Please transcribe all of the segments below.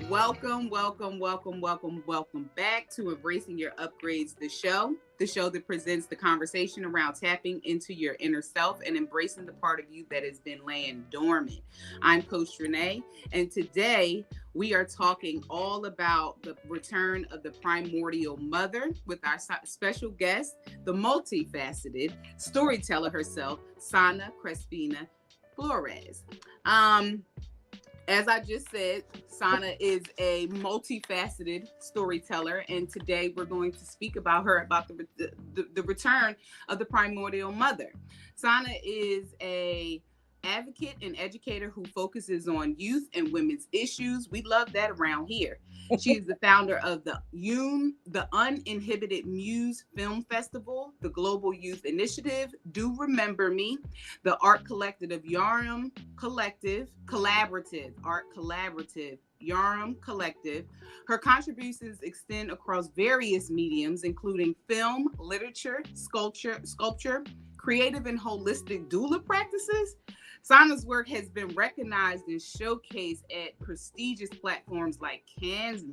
Welcome, welcome, welcome, welcome, welcome back to Embracing Your Upgrades, the show that presents the conversation around tapping into your inner self and embracing the part of you that has been laying dormant. I'm Coach Renee, and today we are talking all about the return of the Primordial Mother with our special guest, the multifaceted storyteller herself, Sana Crespina Flores. As I just said, Sana is a multifaceted storyteller, and today we're going to speak about her, about the return of the Primordial Mother. Sana is a advocate and educator who focuses on youth and women's issues. We love that around here. She is the founder of the Uninhibited Muse Film Festival, the Global Youth Initiative, Do Remember Me, the Art Collective of Yarm Collaborative, Yarm Collective. Her contributions extend across various mediums, including film, literature, sculpture, creative and holistic doula practices. Sana's work has been recognized and showcased at prestigious platforms like Cannes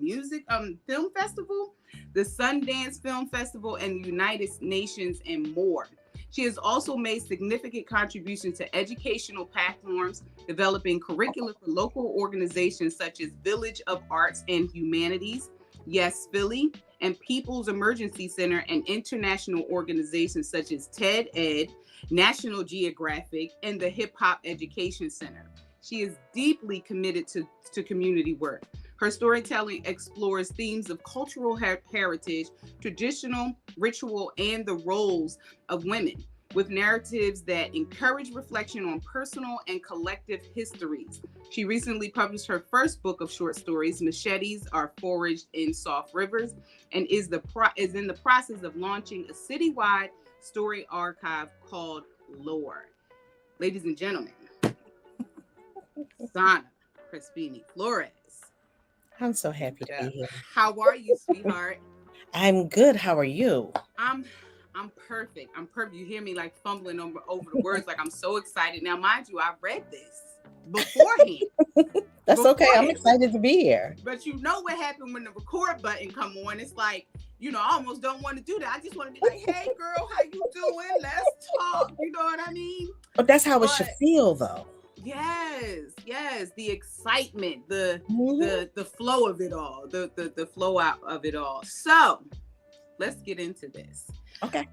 Film Festival, the Sundance Film Festival, and the United Nations, and more. She has also made significant contributions to educational platforms, developing curricula for local organizations such as Village of Arts and Humanities, Yes Philly, and People's Emergency Center, and international organizations such as TED Ed, National Geographic, and the Hip Hop Education Center. She is deeply committed to community work. Her storytelling explores themes of cultural heritage, traditional ritual, and the roles of women, with narratives that encourage reflection on personal and collective histories. She recently published her first book of short stories, Machetes Are Foraged in Soft Rivers, and is in the process of launching a citywide story archive called Lore. Ladies and gentlemen, Sana Crespini Flores. I'm so happy to be here. How are you, sweetheart? I'm good. How are you? I'm perfect. I'm perfect. You hear me like fumbling over the words, like I'm so excited. Now, mind you, I read this beforehand. That's okay. I'm excited to be here. But you know what happened when the record button come on? It's like, I almost don't want to do that. I just want to be like, hey girl, how you doing? Let's talk. You know what I mean? But that's how it should feel though. Yes. The excitement, the flow of it all, the flow out of it all. So let's get into this. Okay.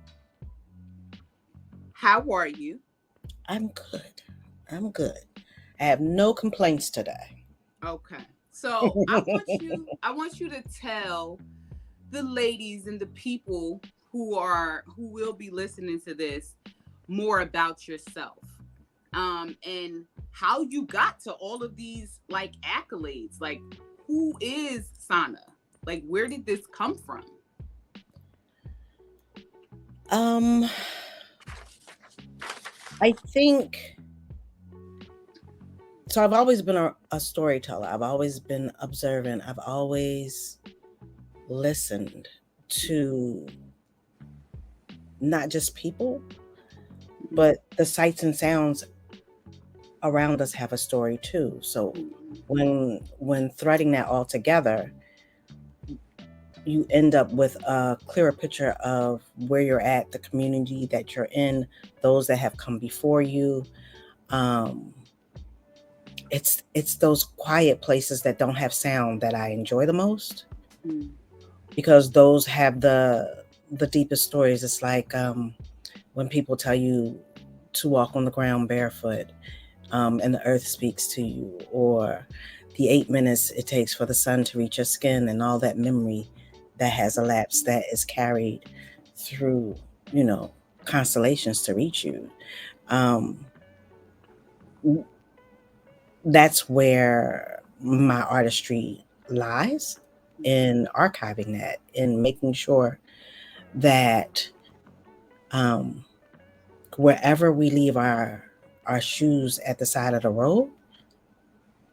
How are you? I'm good. I have no complaints today. Okay. So I want you to tell the ladies and the people who will be listening to this more about yourself. And how you got to all of these like accolades. Like, who is Sana? Like, where did this come from? I think so. I've always been a storyteller. I've always been observant. I've always listened to not just people, but the sights and sounds around us have a story too. So when threading that all together, you end up with a clearer picture of where you're at, the community that you're in, those that have come before you. It's those quiet places that don't have sound that I enjoy the most, because those have the deepest stories. It's like when people tell you to walk on the ground barefoot, and the earth speaks to you, or the 8 minutes it takes for the sun to reach your skin, and all that memory that has elapsed that is carried through, constellations to reach you. That's where my artistry lies, in archiving that, in making sure that wherever we leave our shoes at the side of the road,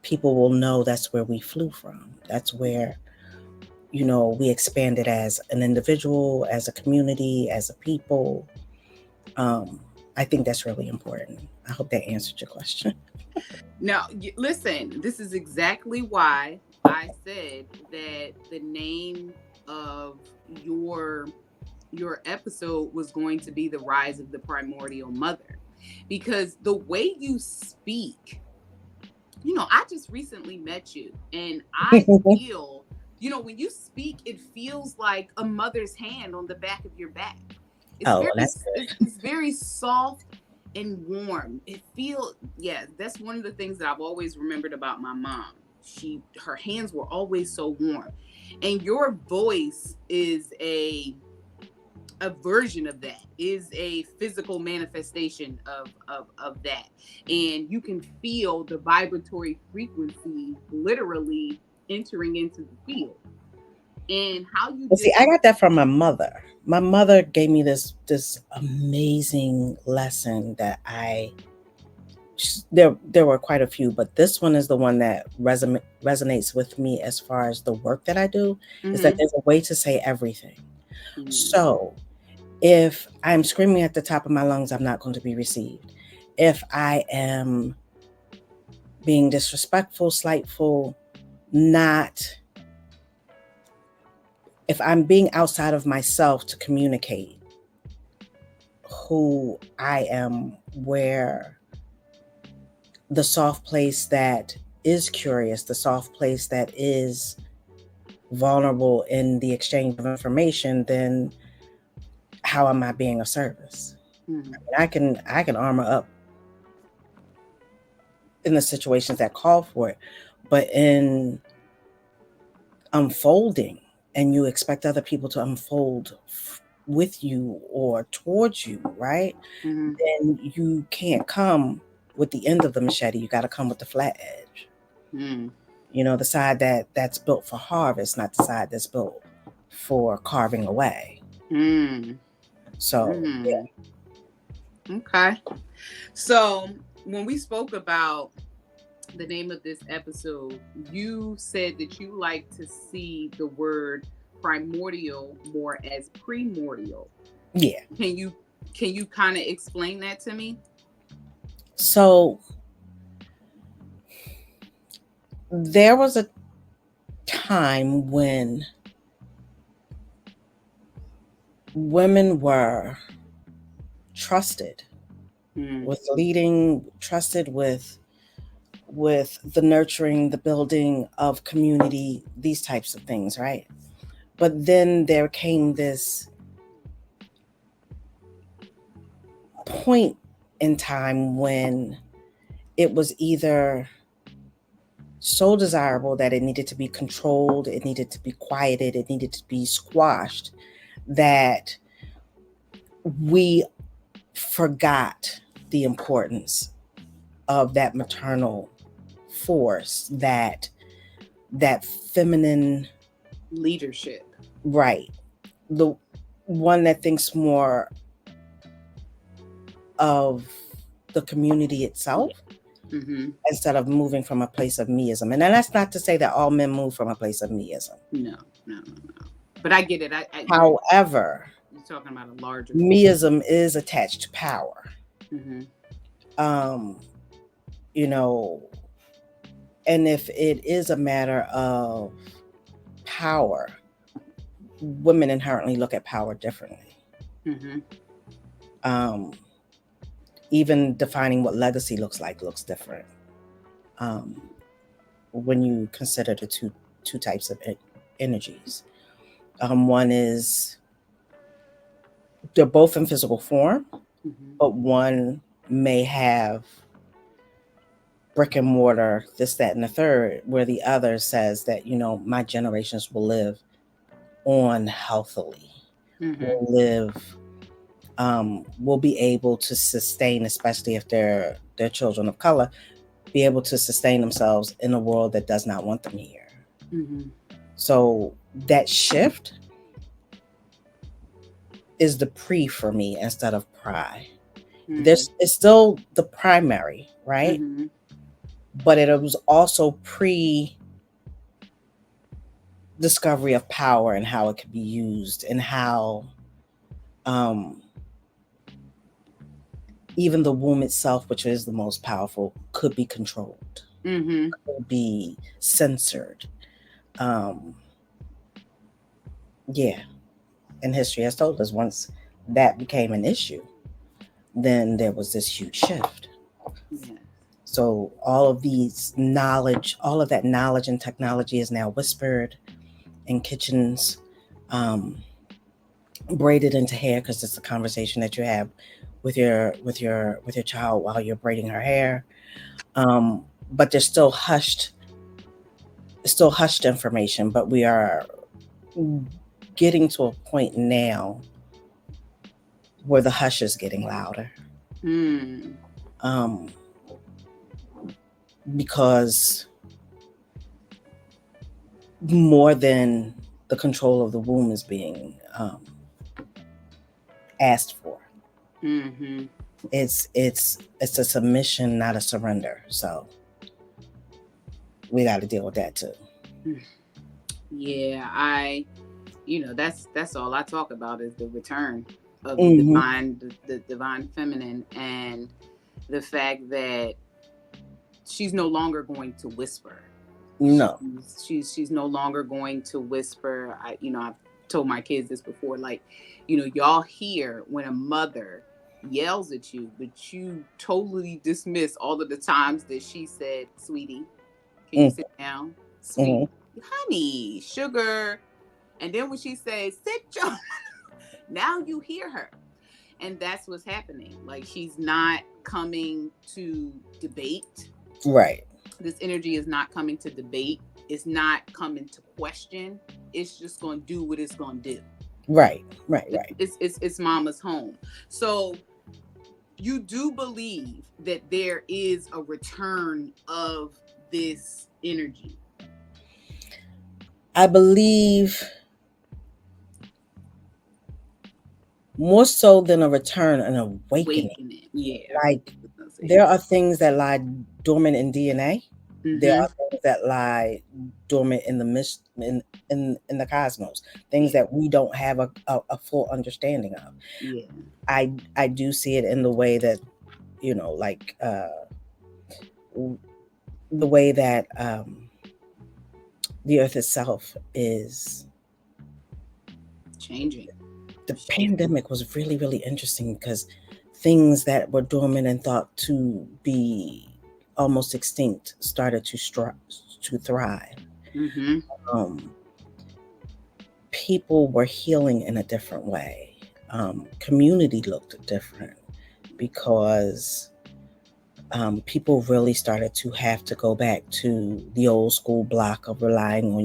people will know that's where we flew from. That's where, we expanded as an individual, as a community, as a people. I think that's really important. I hope that answered your question. Now, listen, this is exactly why I said that the name of your episode was going to be The Rise of the Primordial Mother, because the way you speak, I just recently met you, and I feel, when you speak, it feels like a mother's hand on the back of your back. It's Oh, very, that's it's very soft and warm. It feels, yeah, that's one of the things that I've always remembered about my mom. Her hands were always so warm, and your voice is a version of that, is a physical manifestation of that, and you can feel the vibratory frequency literally entering into the field, and how you Well, see, just I got that from my mother. My mother gave me this amazing lesson that there were quite a few, but this one is the one that resonates with me as far as the work that I do. Is that mm-hmm, there's a way to say everything. mm-hmm, So if I'm screaming at the top of my lungs, I'm not going to be received. If I am being disrespectful, slightful, not, if I'm being outside of myself to communicate who I am, where the soft place that is curious, the soft place that is vulnerable in the exchange of information, then how am I being of service? mm-hmm, I can armor up in the situations that call for it, but in unfolding, and you expect other people to unfold with you or towards you, right? mm-hmm, Then you can't come with the end of the machete. You got to come with the flat edge. mm-hmm, The side that's built for harvest, not the side that's built for carving away. mm-hmm. So Mm-hmm. Okay, so when we spoke about the name of this episode, you said that you like to see the word primordial more as primordial. yeah. Can you kind of explain that to me? So there was a time when women were trusted Mm, with leading, trusted with the nurturing, the building of community, these types of things, right? But then there came this point in time when it was either so desirable that it needed to be controlled, it needed to be quieted, it needed to be squashed, that we forgot the importance of that maternal force, that feminine, leadership. right, the one that thinks more of the community itself Mm-hmm. instead of moving from a place of meism. And then that's not to say that all men move from a place of meism. No, no, no, no. But I get it. However, You're talking about a larger. meism is attached to power. Mm-hmm. Um, you know, and if it is a matter of power, women inherently look at power differently. Mm-hmm. Um, even defining what legacy looks like looks different. Um, when you consider the two types of energies. One is they're both in physical form, Mm-hmm. but one may have brick and mortar, this, that, and the third, where the other says that, my generations will live on healthily, Mm-hmm. will live, will be able to sustain, especially if they're children of color, be able to sustain themselves in a world that does not want them here. Mm-hmm. So that shift is the pre for me instead of pri. It's still the primary, right? Mm-hmm. But it was also pre discovery of power and how it could be used, and how um, even the womb itself, which is the most powerful, could be controlled, Mm-hmm. could be censored. Um, yeah, and history has told us once that became an issue, then there was this huge shift. Yes. So all of these knowledge, all of that knowledge and technology is now whispered in kitchens, um, braided into hair because it's a conversation that you have with your child while you're braiding her hair. But there's still hushed information, but we are getting to a point now where the hush is getting louder. Hmm. Um, because more than the control of the womb is being asked for. Mm-hmm. It's a submission, not a surrender. So we got to deal with that too. Yeah, that's all I talk about is the return of the Mm-hmm. the divine feminine, and the fact that she's no longer going to whisper. No. She's no longer going to whisper. I've told my kids this before, like, y'all hear when a mother yells at you, but you totally dismiss all of the times that she said, "Sweetie, can you Mm-hmm. sit down? Sweetie, Mm-hmm. honey, sugar." And then when she says, "Sit your," now you hear her. And that's what's happening. Like, she's not coming to debate. Right. This energy is not coming to debate. It's not coming to question. It's just going to do what it's going to do. Right. Right. Right. It's mama's home. So you do believe that there is a return of this energy. I believe more so than a return, an awakening. Awakening. Yeah. Like Say there that. are things that lie dormant in DNA. There Mm-hmm. are things that lie dormant in the in the cosmos. Things Yeah. that we don't have a full understanding of. Yeah. I do see it in the way that like the way that the earth itself is. Changing. The pandemic was really really interesting because things that were dormant and thought to be almost extinct started to thrive. Mm-hmm. um, People were healing in a different way. Community looked different because people really started to have to go back to the old school block of relying on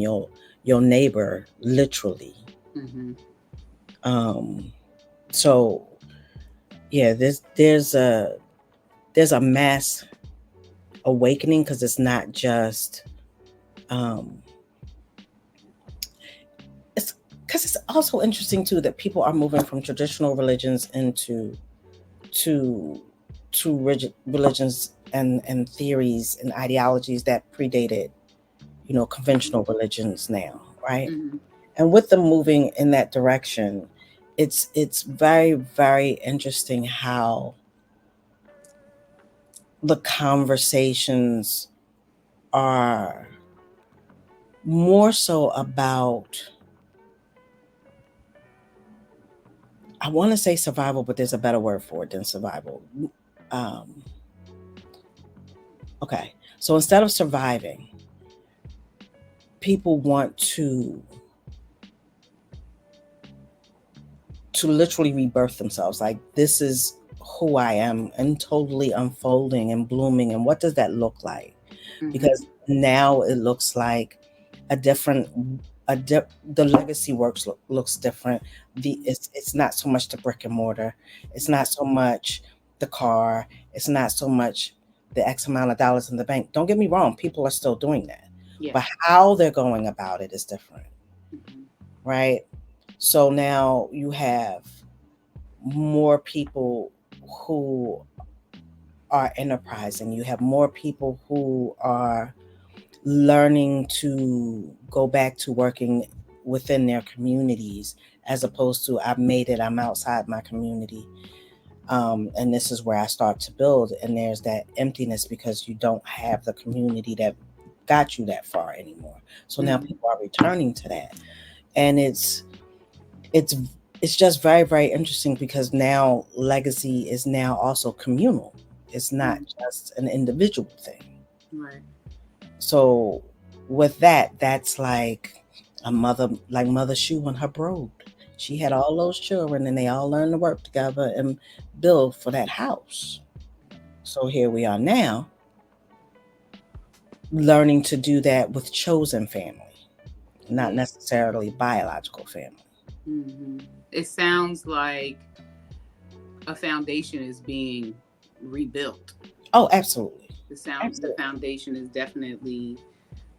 your neighbor literally. Mm-hmm. um, so yeah, there's a mass awakening because it's not just um, it's because it's also interesting too that people are moving from traditional religions into to rigid religions and theories and ideologies that predated conventional religions now, right? Mm-hmm. And with them moving in that direction, it's very very interesting how the conversations are more so about, I want to say survival, but there's a better word for it than survival. um, okay, so instead of surviving, people want to literally rebirth themselves. Like, this is who I am, and totally unfolding and blooming. And what does that look like? Mm-hmm. Because now it looks like a different, the legacy looks different. It's not so much the brick and mortar. It's not so much the car. It's not so much the X amount of dollars in the bank. Don't get me wrong. People are still doing that, Yeah. but how they're going about it is different, Mm-hmm. right? So now you have more people who are enterprising. You have more people who are learning to go back to working within their communities as opposed to I've made it, I'm outside my community. And this is where I start to build. And there's that emptiness because you don't have the community that got you that far anymore. So now Mm-hmm. people are returning to that. And it's it's just very, very interesting because now legacy is now also communal. It's not Mm-hmm. just an individual thing. Right. So with that, that's like a mother, like Mother Shoe and her brood. She had all those children and they all learned to work together and build for that house. So here we are now learning to do that with chosen family, not Yeah. necessarily biological family. Mm-hmm. It sounds like a foundation is being rebuilt. Oh, absolutely. The Absolutely. foundation is definitely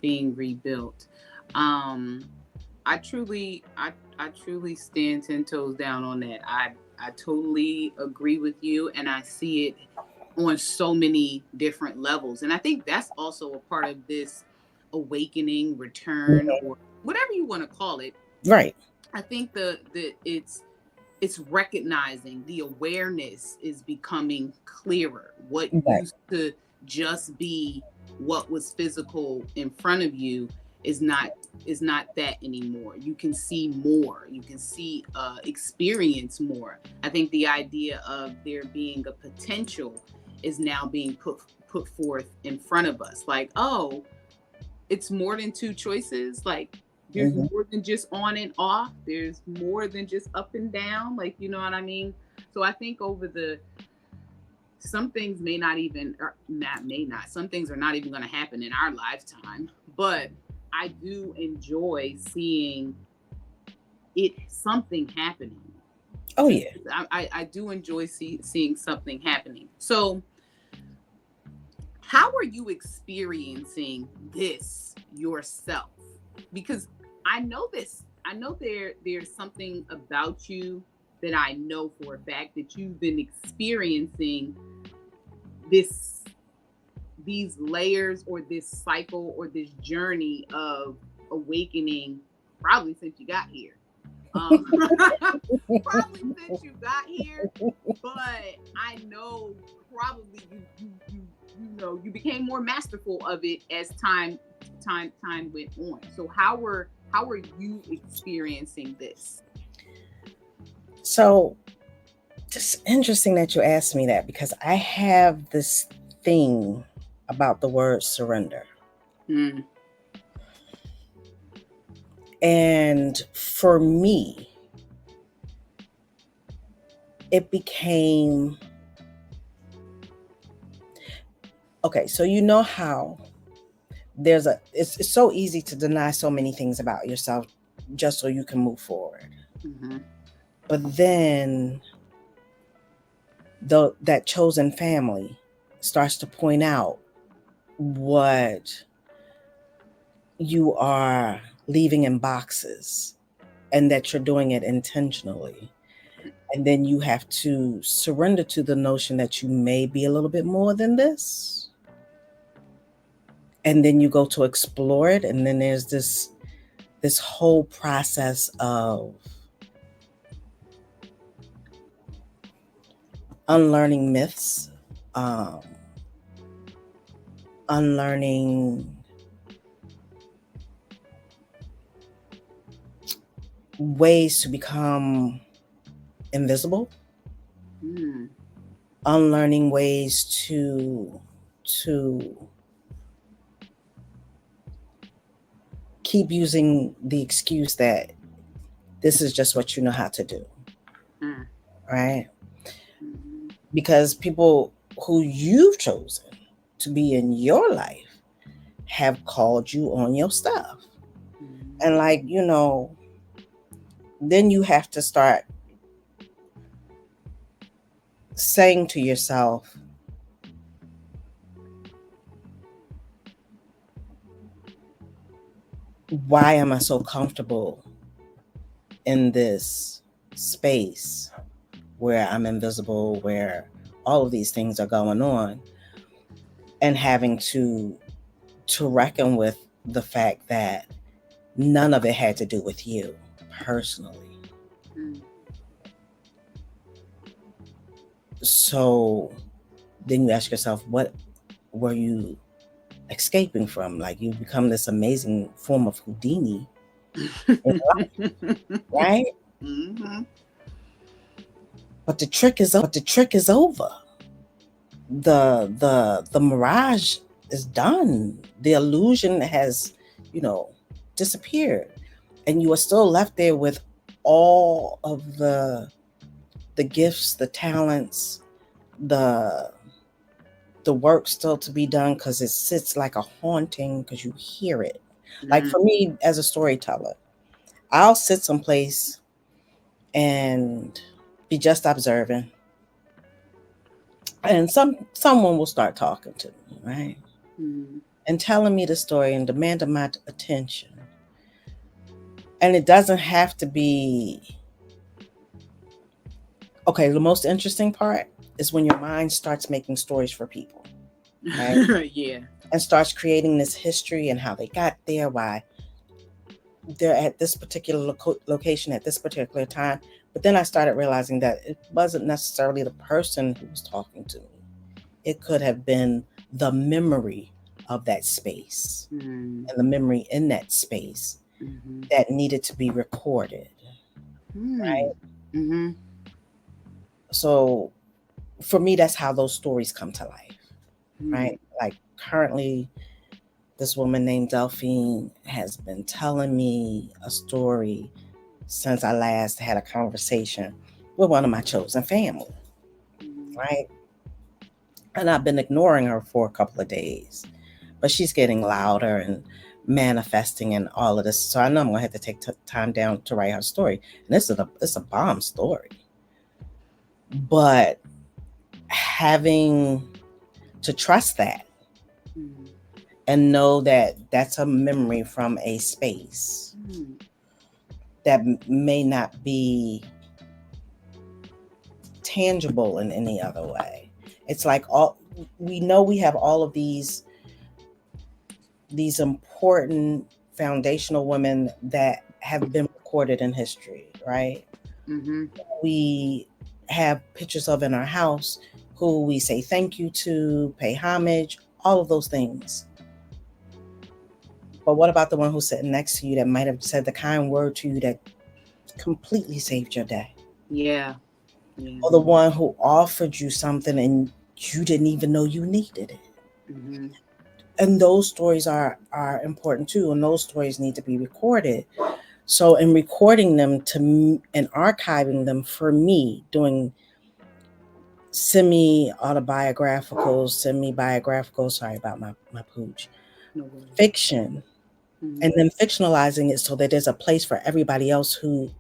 being rebuilt. Um, I truly stand 10 toes down on that. I totally agree with you, and I see it on so many different levels. And I think that's also a part of this awakening, return, Mhm. or whatever you want to call it. Right. I think the it's recognizing the awareness is becoming clearer. What Right. used to just be what was physical in front of you is not that anymore. You can see more. You can see experience more. I think the idea of there being a potential is now being put forth in front of us. Like, oh, it's more than two choices. Like there's Hmm. more than just on and off. There's more than just up and down. Like, you know what I mean? So I think over the some things may not even or not may not. Some things are not even going to happen in our lifetime. But I do enjoy seeing it something happening. Oh Just yeah. I do enjoy seeing something happening. So how are you experiencing this yourself? Because I know this. I know there's something about you that I know for a fact that you've been experiencing this these layers or this cycle or this journey of awakening probably since you got here. Um, probably since you got here, but I know probably you became more masterful of it as time went on. So how are you experiencing this? So it's interesting that you asked me that because I have this thing about the word surrender. Mm, And for me, it became okay. So, you know how it's so easy to deny so many things about yourself just so you can move forward. mm-hmm, But then that chosen family starts to point out what you are leaving in boxes and that you're doing it intentionally. And then you have to surrender to the notion that you may be a little bit more than this. And then you go to explore it. And then there's this whole process of unlearning myths, um, unlearning ways to become invisible, mm, unlearning ways to keep using the excuse that this is just what you know how to do, mm, right? mm, Because people who you've chosen to be in your life have called you on your stuff. mm, And like, then you have to start saying to yourself, why am I so comfortable in this space where I'm invisible, where all of these things are going on, and having to reckon with the fact that none of it had to do with you personally. mm, So then you ask yourself, what were you escaping from. Like you become this amazing form of Houdini in life, right? Mm-hmm. But the trick is over. The mirage is done. The illusion has, you know, disappeared, and you are still left there with all of the gifts, the talents, the the work still to be done, because it sits like a haunting because you hear it. Like for me as a storyteller, I'll sit someplace and be just observing, and someone will start talking to me, right? Mm-hmm. And telling me the story and demanding my attention. And it doesn't have to be okay. The most interesting part is when your mind starts making stories for people, right? Yeah. And starts creating this history and how they got there, why they're at this particular location at this particular time. But then I started realizing that it wasn't necessarily the person who was talking to me. It could have been the memory of that space Mm-hmm. and the memory in that space Mm-hmm. that needed to be recorded, right? Mm-hmm. So for me, that's how those stories come to life, Mm-hmm. right? Like currently, this woman named Delphine has been telling me a story since I last had a conversation with one of my chosen family, right? And I've been ignoring her for a couple of days, but she's getting louder and manifesting and all of this. So I know I'm gonna have to take time down to write her story. And it's a bomb story, but having to trust that Mm-hmm. and know that that's a memory from a space that may not be tangible in any other way. It's like all we know, we have all of these important foundational women that have been recorded in history, right? Mm-hmm. We have pictures of in our house who we say thank you to, pay homage, all of those things. But what about the one who's sitting next to you that might have said the kind word to you that completely saved your day? Yeah. Yeah. Or the one who offered you something and you didn't even know you needed it? Mm-hmm. And those stories are important too, and those stories need to be recorded. So in recording them and archiving them, for me, doing semi biographical, sorry about my pooch, No worries. fiction, Mm-hmm. and then fictionalizing it so that there's a place for everybody else who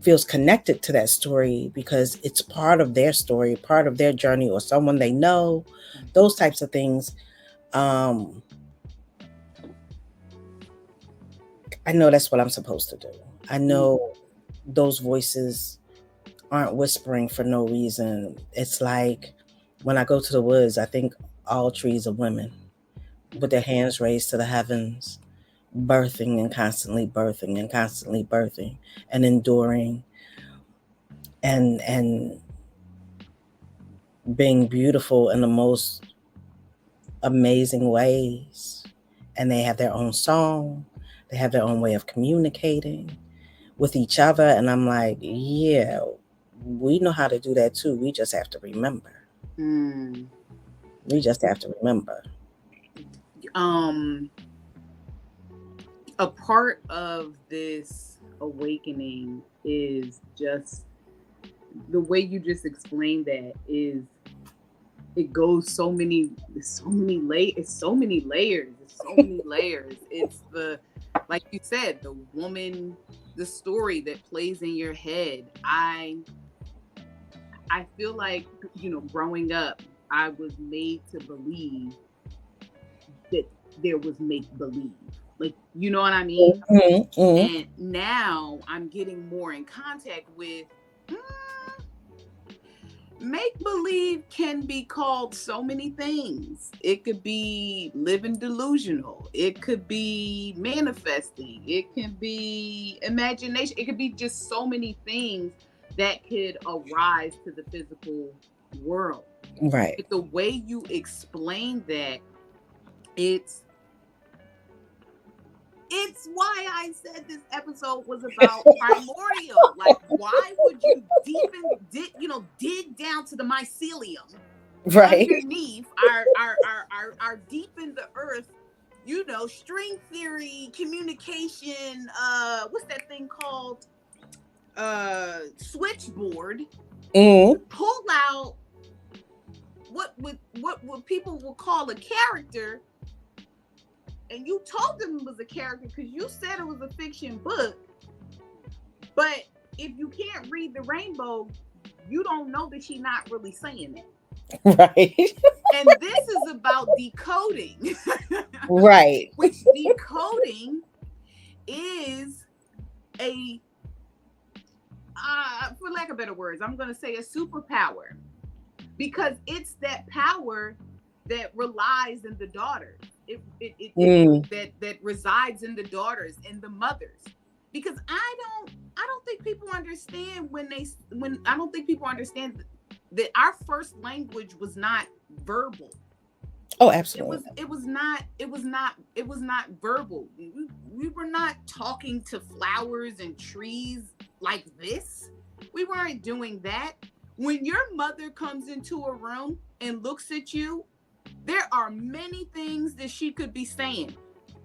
feels connected to that story because it's part of their story, part of their journey, or someone they know, those types of things. um I know that's what I'm supposed to do. I know those voices aren't whispering for no reason. It's like when I go to the woods, I think all trees are women with their hands raised to the heavens, birthing and constantly birthing and enduring and being beautiful in the most amazing ways. And they have their own song, they have their own way of communicating with each other. And I'm like, yeah, we know how to do that too. We just have to remember. Mm. We just have to remember. Um, a part of this awakening is just the way you just explained that is it goes so many layers. It's so many layers. It's the like you said, the woman, the story that plays in your head. I feel like, growing up, I was made to believe that there was make believe. Like, you know what I mean? Mm-hmm, mm-hmm. And now I'm getting more in contact with make believe can be called so many things. It could be living delusional, it could be manifesting, it can be imagination, it could be just so many things that could arise to the physical world. Right. But the way you explain that It's it's why I said this episode was about primordial. Like, why would you dig down to the mycelium Right. underneath our deep in the earth, string theory, communication, what's that thing called? Switchboard, Mm. pull out what people will call a character, and you told them it was a character because you said it was a fiction book. But if you can't read the rainbow, you don't know that she's not really saying it. Right. And this is about decoding. Right. Which decoding is a, for lack of better words, I'm going to say a superpower, because it's that power that relies in the daughters. That resides in the daughters and the mothers. Because I don't think people understand I don't think people understand that our first language was not verbal. Oh, absolutely. It was not verbal. We were not talking to flowers and trees like this. We weren't doing that. When your mother comes into a room and looks at you, there are many things that she could be saying,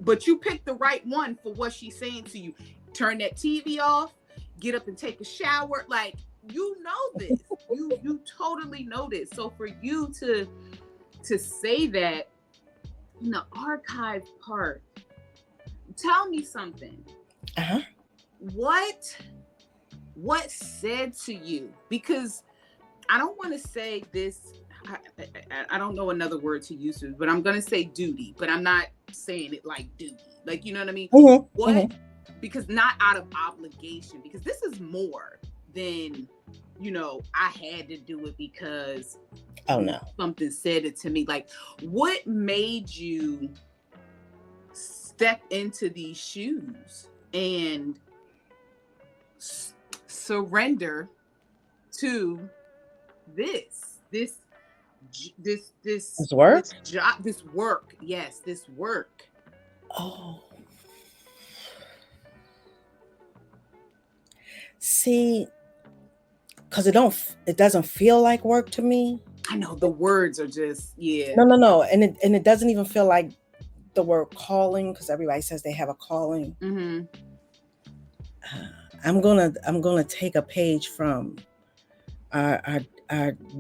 but you pick the right one for what she's saying to you. Turn that TV off, get up and take a shower. Like, you know this. You totally know this. So for you to say that in the archive part, tell me something. Uh-huh. What said to you? Because I don't want to say this. I don't know another word to use, but I'm going to say duty, but I'm not saying it like duty. Like, you know what I mean? Mm-hmm. What? Mm-hmm. Because not out of obligation, because this is more than, I had to do it because something said it to me. Like, what made you step into these shoes and surrender to this work? This work. Yes, this work. Oh. See, because it doesn't feel like work to me. I know the words are just, yeah. No, and it doesn't even feel like the word calling, because everybody says they have a calling. Mm-hmm. I'm gonna take a page from our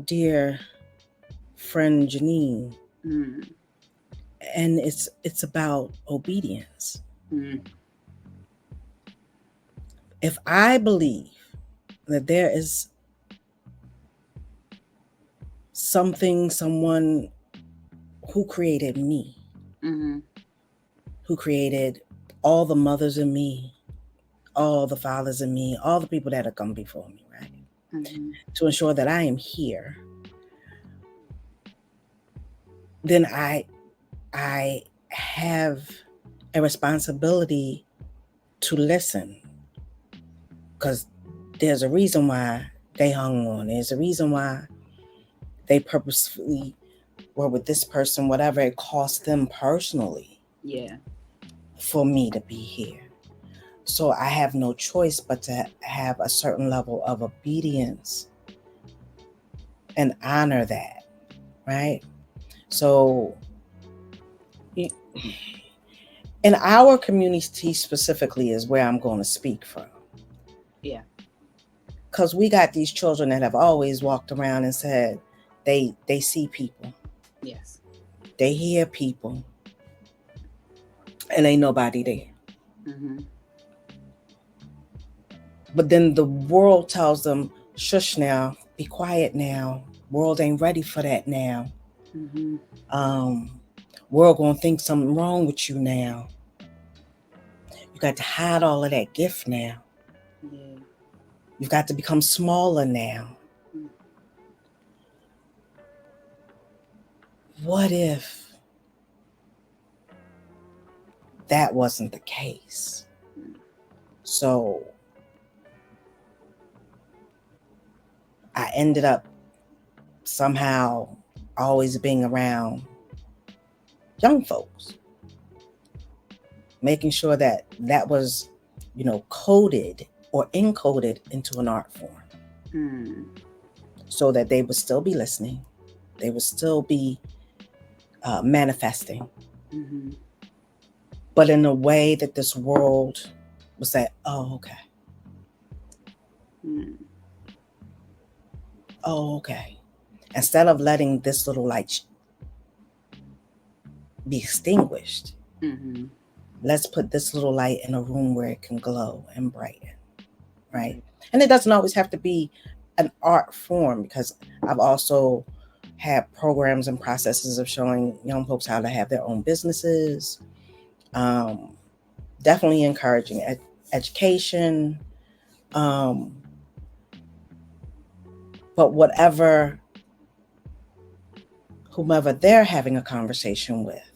dear friend Janine, and it's about obedience. If I believe that there is someone who created me, who created all the mothers in me, all the fathers in me, all the people that have come before me, right? To ensure that I am here, then I have a responsibility to listen, because there's a reason why they hung on. There's a reason why they purposefully were with this person, whatever it cost them personally. Yeah. For me to be here. So I have no choice but to have a certain level of obedience and honor that, right? So in our community specifically is where I'm going to speak from. Yeah. Because we got these children that have always walked around and said they see people. Yes. They hear people. And ain't nobody there. But then the world tells them, shush now, be quiet now. World ain't ready for that now. World gonna think something wrong with you now. You got to hide all of that gift now. Yeah. You've got to become smaller now. What if that wasn't the case? So I ended up somehow always being around young folks, making sure that that was, coded or encoded into an art form, Mm. so that they would still be listening, they would still be manifesting, Mm-hmm. but in a way that this world was say, oh, okay, Mm. oh, okay. Instead of letting this little light be extinguished, Mm-hmm. let's put this little light in a room where it can glow and brighten, right? Right. And it doesn't always have to be an art form, because I've also had programs and processes of showing young folks how to have their own businesses, um, definitely encouraging education, um, but whomever they're having a conversation with,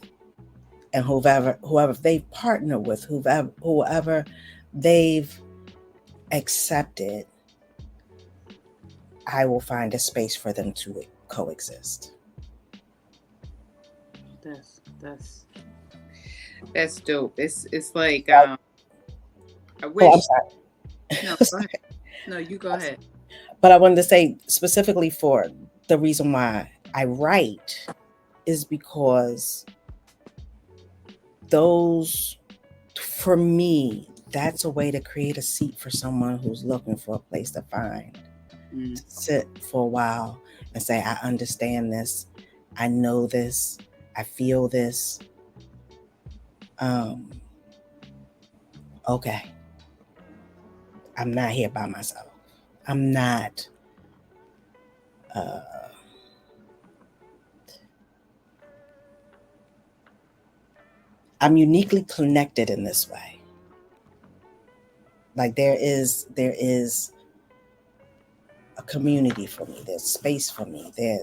and whoever they've partnered with, whoever they've accepted, I will find a space for them to coexist. That's dope. It's like I Oh, I'm wish. No, go sorry. ahead. No, you go ahead. But I wanted to say specifically for the reason why I write is because those, for me, that's a way to create a seat for someone who's looking for a place to find, Mm. to sit for a while and say, I understand this, I know this, I feel this. Um, okay, I'm not here by myself. I'm not. Uh, I'm uniquely connected in this way. Like there is a community for me. There's space for me. There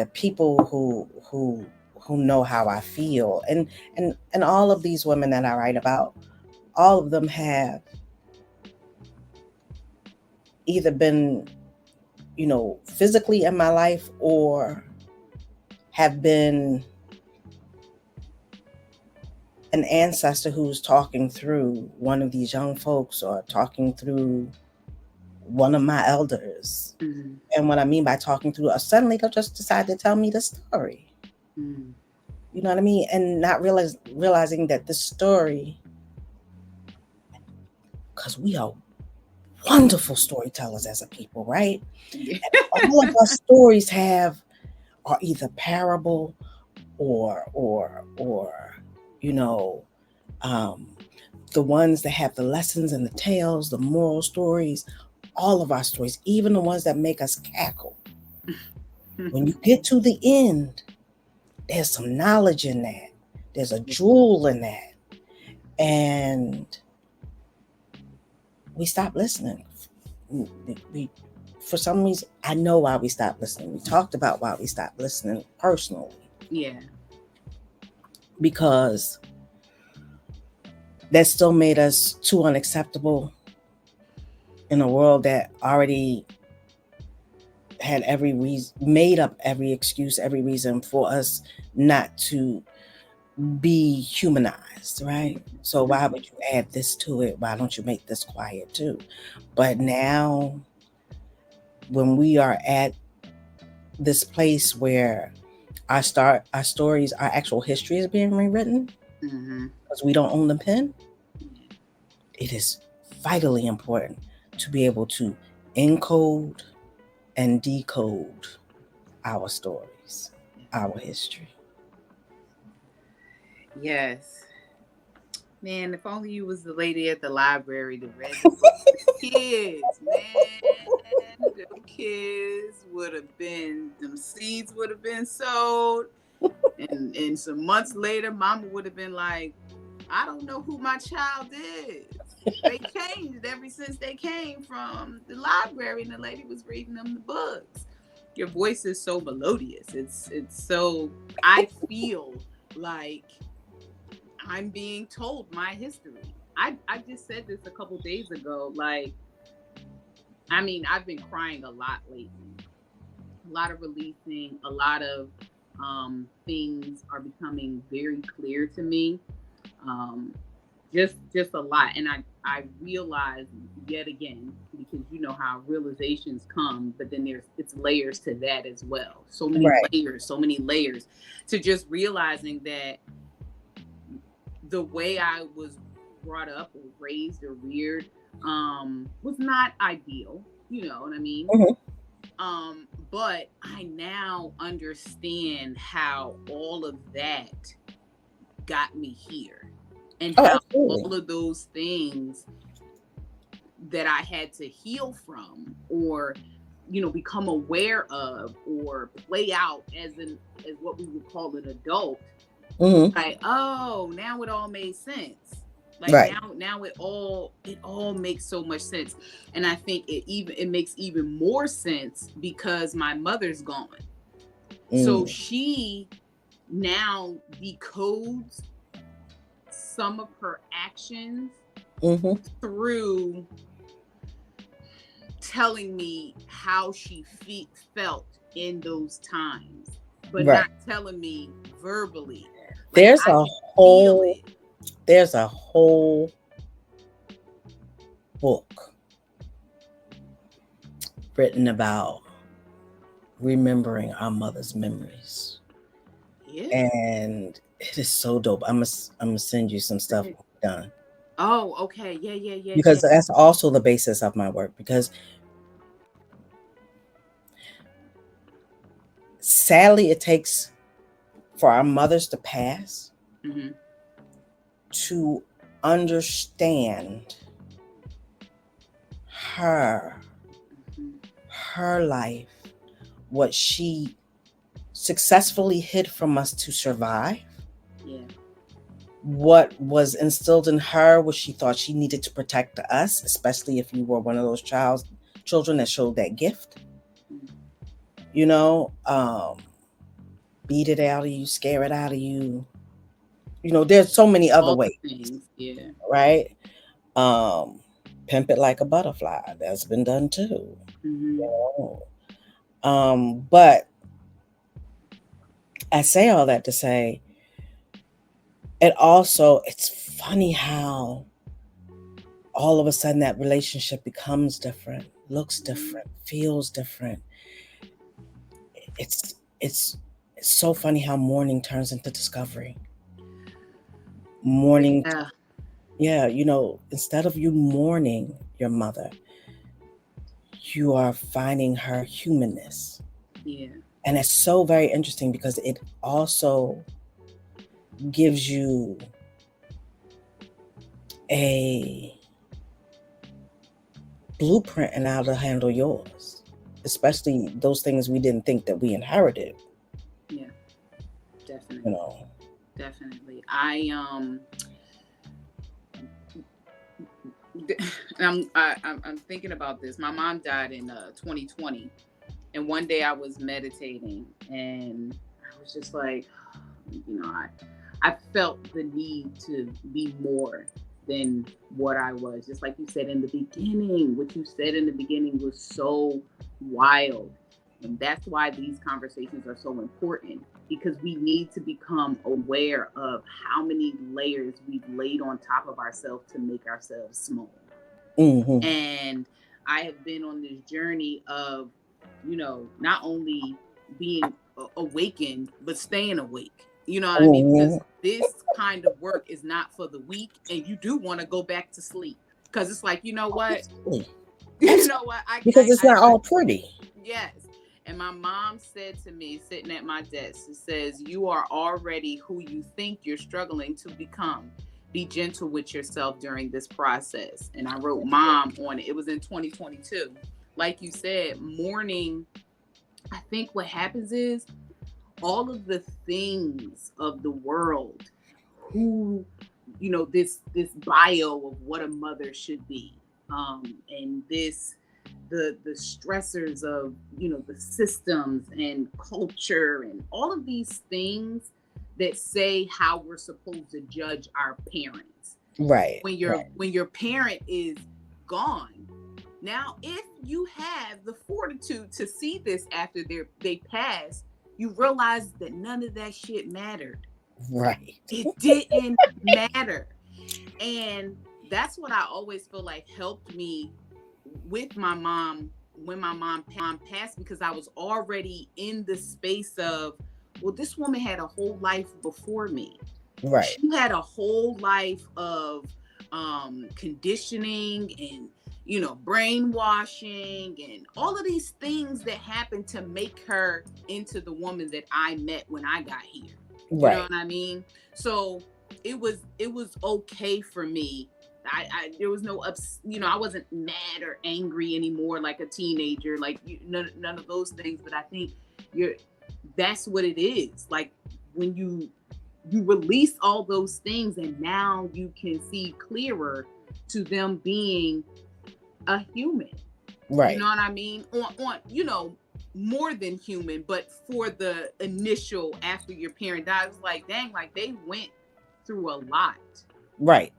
are people who know how I feel, and all of these women that I write about, all of them have either been, physically in my life, or have been an ancestor who's talking through one of these young folks, or talking through one of my elders. Mm-hmm. And what I mean by talking through, suddenly they'll just decide to tell me the story. Mm. You know what I mean? And not realizing that the story, because we are wonderful storytellers as a people, right? Yeah. And all of our stories are either parable, or you know, um, the ones that have the lessons and the tales, the moral stories. All of our stories, even the ones that make us cackle, when you get to the end, there's some knowledge in that. There's a jewel in that. And we stop listening. We, for some reason, I know why we stopped listening. We talked about why we stopped listening personally. Yeah. Because that still made us too unacceptable in a world that already had every reason, made up every excuse, every reason for us not to be humanized, right? So why would you add this to it? Why don't you make this quiet too? But now, when we are at this place where our stories, our actual history is being rewritten, Mm-hmm. because we don't own the pen, it is vitally important to be able to encode and decode our stories, our history. Yes. Man, if only you was the lady at the library that read the book to the kids, man. Them kids would have been, them seeds would have been sowed. And some months later, mama would have been like, I don't know who my child is. They changed ever since they came from the library and the lady was reading them the books. Your voice is so melodious. It's so, I feel like I'm being told my history. I just said this a couple days ago. Like, I've been crying a lot lately. A lot of releasing, a lot of Things are becoming very clear to me. Um, just a lot, and I realize yet again, because you know how realizations come, but then it's layers to that as well. Right. So many layers to just realizing that the way I was brought up or raised or reared was not ideal. You know what I mean? Hmm. But I now understand how all of that got me here, and Oh, how absolutely. all of those things that I had to heal from, or become aware of, or play out as what we would call an adult. Hmm. Like, oh, now it all made sense. Like Right. now it all makes so much sense. And I think it makes even more sense because my mother's gone. So Mm. she now decodes some of her actions Hmm. through telling me how she felt in those times, but Right. not telling me verbally. Like There's I a can feel whole it. there's a whole book written about remembering our mother's memories. Yeah. And it is so dope. I'm gonna send you some stuff when we're done, Oh, okay. Yeah, yeah, yeah, yeah. because that's also the basis of my work. Because sadly, it takes for our mothers to pass Hmm. to understand her, Hmm. her life, what she successfully hid from us to survive, Yeah. what was instilled in her, what she thought she needed to protect us, especially if you were one of those children that showed that gift. Mm. You know, beat it out of you, scare it out of you. There's so many other All ways, the things. Yeah. right? Um, pimp it like a butterfly. That's been done too. Hmm. Oh. But I say all that to say it's funny how all of a sudden that relationship becomes different, looks Hmm. different, feels different. It's it's so funny how mourning turns into discovery. Mourning, Yeah. yeah, instead of you mourning your mother, you are finding her humanness. Yeah. And it's so very interesting because it also gives you a blueprint and how to handle yours, especially those things we didn't think that we inherited, Yeah. you Definitely. know. Definitely. I'm thinking about this. My mom died in 2020, and one day I was meditating, and I was just like, I felt the need to be more than what I was. Just like you said in the beginning, what you said in the beginning was so wild. And that's why these conversations are so important, because we need to become aware of how many layers we've laid on top of ourselves to make ourselves small. Hmm. And I have been on this journey of, not only being awakened, but staying awake. You know what I mean? Hmm. Because this kind of work is not for the weak, and you do want to go back to sleep because it's like, you know what? Absolutely. You know Absolutely. what? Because it's not all pretty. Yes. And my mom said to me, sitting at my desk, it says, "You are already who you think you're struggling to become. Be gentle with yourself during this process." And I wrote mom on it. It was in 2022. Like you said, mourning, I think what happens is all of the things of the world, who, this bio of what a mother should be, and the stressors of, the systems and culture and all of these things that say how we're supposed to judge our parents. Right. when your Right. when your parent is gone, now if you have the fortitude to see this after they pass, you realize that none of that shit mattered. Right. It didn't matter. And that's what I always feel like helped me with my mom when my mom passed, because I was already in the space of, well, this woman had a whole life before me. Right. She had a whole life of conditioning and, you know, brainwashing and all of these things that happened to make her into the woman that I met when I got here. You know Right. what I mean? So it was okay for me. I there was no ups, you know, I wasn't mad or angry anymore like a teenager, like none of those things. But I think you're that's what it is. Like when you release all those things, and now you can see clearer to them being a human. You Right. know what I mean? On you know, more than human, but for the initial after your parent died, it's like, dang, like they went through a lot. Right.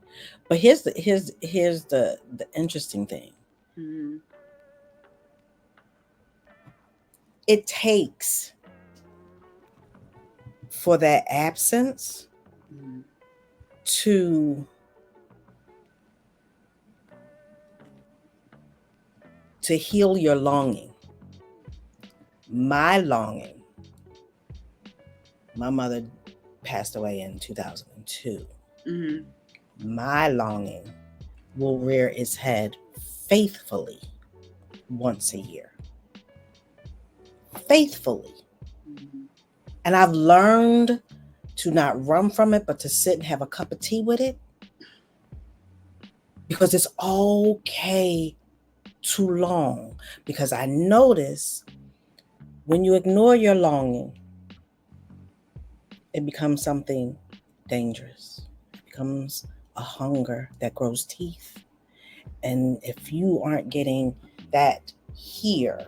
But here's the interesting thing. Mm-hmm. It takes for that absence Mm-hmm. to heal your longing. My longing, my mother passed away in 2002. Mm-hmm. My longing will rear its head faithfully once a year. Faithfully. Mm-hmm. And I've learned to not run from it, but to sit and have a cup of tea with it, because it's okay to long. Because I notice when you ignore your longing, it becomes something dangerous. It becomes a hunger that grows teeth. And if you aren't getting that here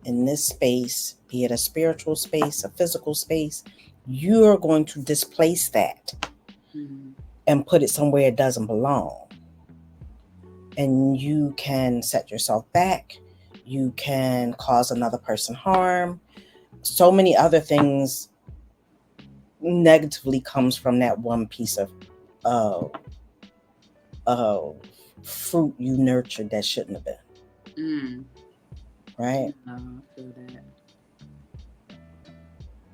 in this space, be it a spiritual space, a physical space, you're going to displace that Mm-hmm. and put it somewhere it doesn't belong. And you can set yourself back. You can cause another person harm. So many other things negatively comes from that one piece of uh, uh, fruit you nurtured that shouldn't have been. Mm. Right? I feel that.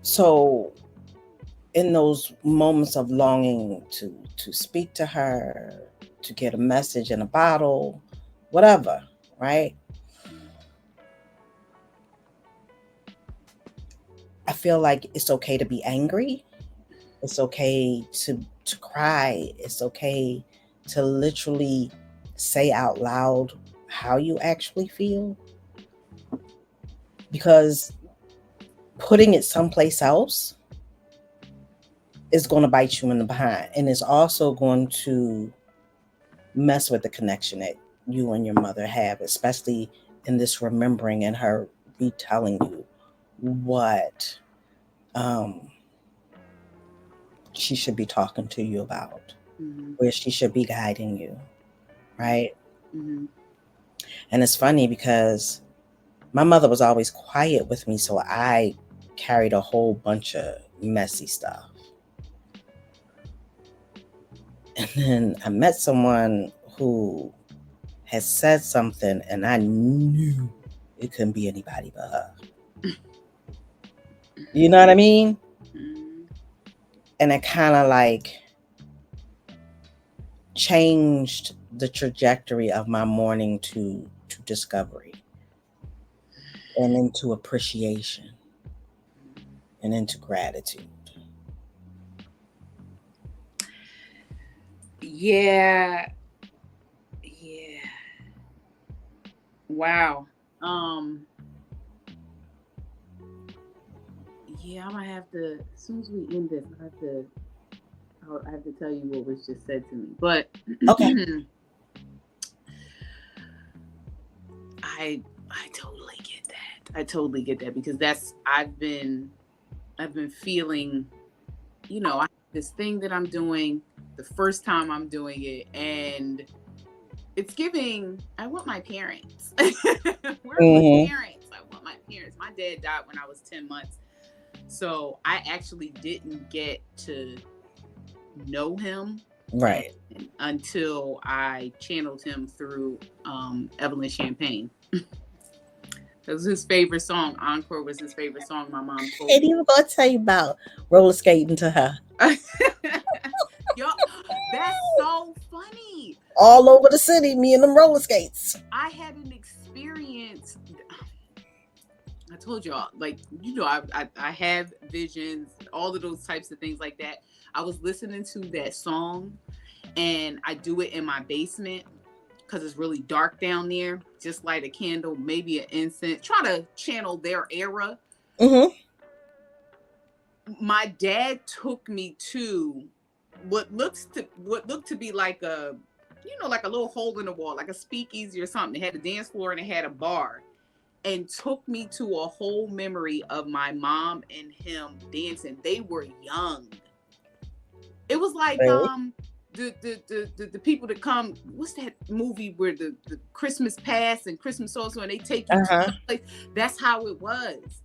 So in those moments of longing to speak to her, to get a message in a bottle, whatever, right? I feel like it's okay to be angry. It's okay to cry. It's okay to literally say out loud how you actually feel, because putting it someplace else is going to bite you in the behind, and it's also going to mess with the connection that you and your mother have, especially in this remembering and her retelling you what um, she should be talking to you about, Mm-hmm. where she should be guiding you, right? Mm-hmm. And it's funny because my mother was always quiet with me, so I carried a whole bunch of messy stuff. And then I met someone who had said something, and I knew it couldn't be anybody but her. You know what I mean? Mm-hmm. And it kind of like changed the trajectory of my morning to discovery and into appreciation and into gratitude. Yeah. Yeah. Wow. Um. Yeah, I'm gonna have to. As soon as we end this, I have to tell you what was just said to me. But Okay. I totally get that. I totally get that, because that's I've been feeling, you know, I have this thing that I'm doing the first time I'm doing it, and it's giving, I want my parents. Where are my Mm-hmm. parents? I want my parents. My dad died when I was 10 months. So I actually didn't get to know him Right. until I channeled him through Evelyn Champagne. It was his favorite song. Encore was his favorite song. My mom told And he was gonna tell you about roller skating to her me. Yo, that's so funny. all over the city. Me and them roller skates. I had an experience. I told y'all, like, you know, I have visions, all of those types of things like that. I was listening to that song, and I do it in my basement because it's really dark down there. Just light a candle, maybe an incense, try to channel their era. Mm-hmm. My dad took me to what looked to be like a, you know, like a little hole in the wall, like a speakeasy or something. It had a dance floor and it had a bar, and took me to a whole memory of my mom and him dancing. They were young. It was like Really? the people that come. What's that movie where the Christmas past and Christmas also, and they take you to Uh-huh. some place? That's how it was.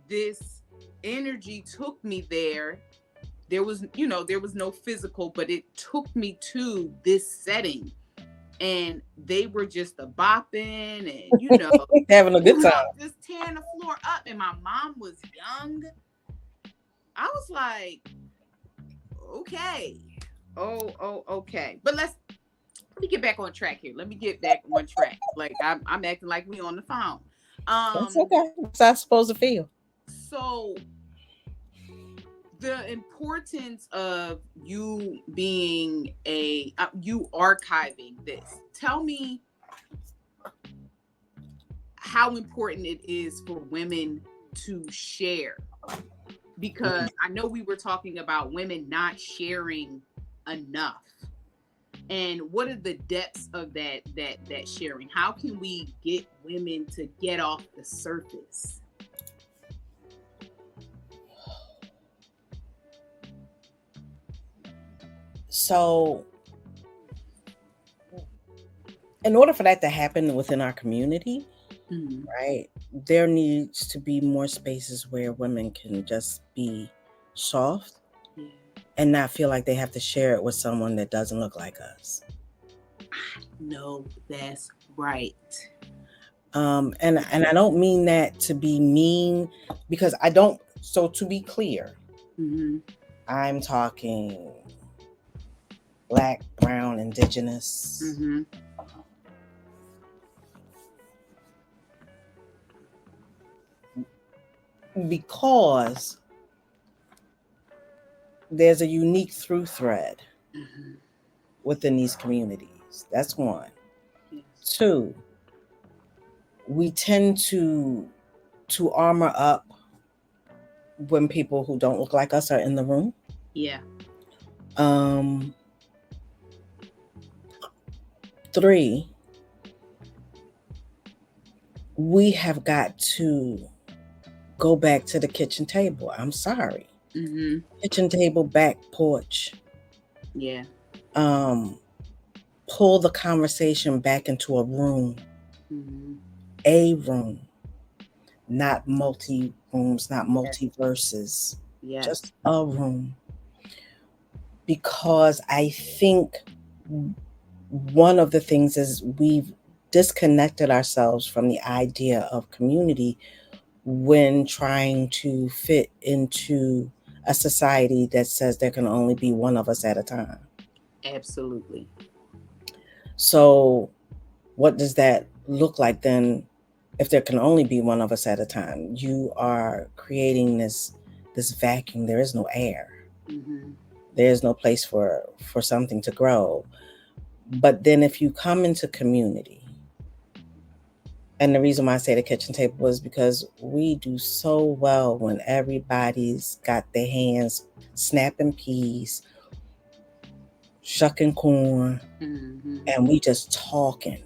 This energy took me there. There was, you know, there was no physical, but it took me to this setting, and they were just a bopping, and you know, Having a good time. just tearing the floor up. And my mom was young. I was like, okay, okay. But let me get back on track here. Let me get back on track. Like I'm acting like we on the phone. That's okay. That's how I'm supposed to feel. So the importance of you being you archiving this. Tell me how important it is for women to share, because I know we were talking about women not sharing enough. And what are the depths of that sharing? How can we get women to get off the surface? So, in order for that to happen within our community, right, there needs to be more spaces where women can just be soft and not feel like they have to share it with someone that doesn't look like us. No, that's right. And I don't mean that to be mean, because I don't. So to be clear, I'm talking Black, brown, indigenous. Because there's a unique through thread within these communities. That's one. Yes. Two, we tend to armor up when people who don't look like us are in the room. Yeah. Three, we have got to go back to the kitchen table. I'm sorry. Kitchen table, back porch. Yeah. Pull the conversation back into a room. A room. Not multi rooms, not multiverses. Yes. Just a room. Because I think one of the things is we've disconnected ourselves from the idea of community when trying to fit into a society that says there can only be one of us at a time. Absolutely. So what does that look like then? If there can only be one of us at a time, you are creating this vacuum. There is no air. There is no place for something to grow. But then if you come into community, and the reason why I say the kitchen table was because we do so well when everybody's got their hands snapping peas, shucking corn, and we just talking.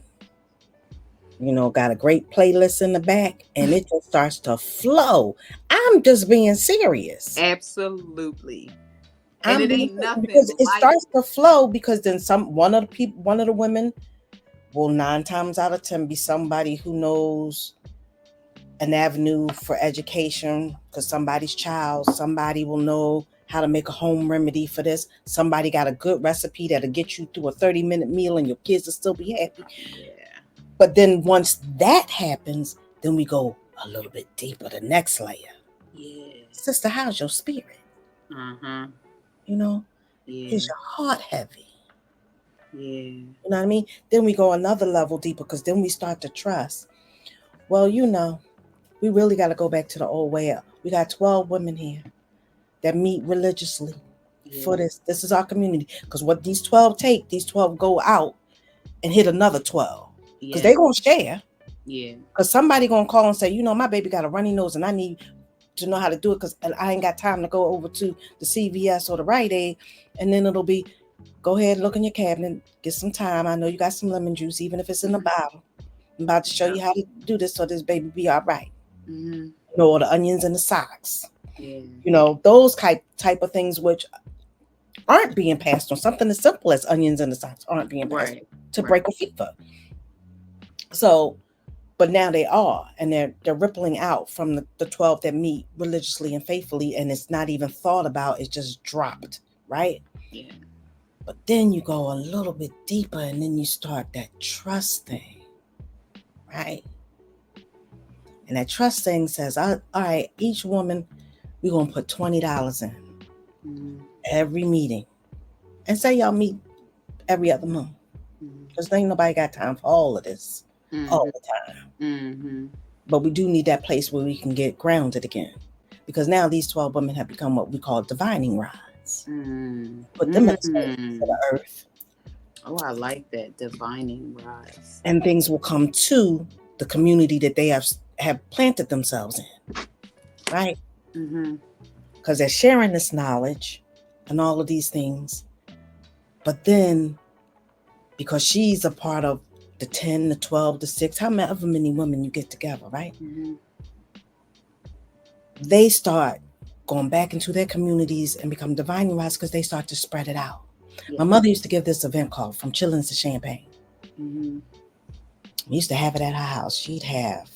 You know, got a great playlist in the back, and it just starts to flow. I'm just being serious. Absolutely. And it ain't nothing because it like starts to flow, because then one of the women will 9 times out of 10 be somebody who knows an avenue for education because somebody's child, somebody will know how to make a home remedy for this. Somebody got a good recipe that'll get you through a 30-minute meal and your kids will still be happy. Yeah. But then once that happens, then we go a little bit deeper, the next layer. Yeah. Sister, how's your spirit? Uh-huh. You know, Yeah. is your heart heavy? Yeah. You know what I mean? Then we go another level deeper because then we start to trust. Well, we really got to go back to the old way up. We got 12 women here that meet religiously for Yeah. this. This is our community. Because what these 12 take, these 12 go out and hit another 12. Because Yeah. they going to share. Yeah. Because somebody going to call and say, my baby got a runny nose and I need to know how to do it because I ain't got time to go over to the CVS or the Rite Aid. And then it'll be, go ahead, look in your cabinet, get some time. I know you got some lemon juice, even if it's in a bottle. I'm about to show you how to do this so this baby be all right. Mm-hmm. Or the onions and the socks. Yeah. Those type of things which aren't being passed on. Something as simple as onions and the socks aren't being passed on to break a fever. So, but now they are, and they're rippling out from the 12 that meet religiously and faithfully, and it's not even thought about, it's just dropped, right? Yeah. But then you go a little bit deeper and then you start that trust thing, right? And that trust thing says, all right, each woman, we're going to put $20 in every meeting. And say y'all meet every other month. Because ain't nobody got time for all of this all the time. But we do need that place where we can get grounded again. Because now these 12 women have become what we call divining rods. Put them in the space of the earth. Oh, I like that, divining rods. And things will come to the community that they have planted themselves in. Right? Because they're sharing this knowledge and all of these things. But then, because she's a part of the 10, the 12, the 6, however many women you get together, right? They start going back into their communities and become divining rods because they start to spread it out. Yeah. My mother used to give this event called From Chillings to Champagne. We used to have it at her house. She'd have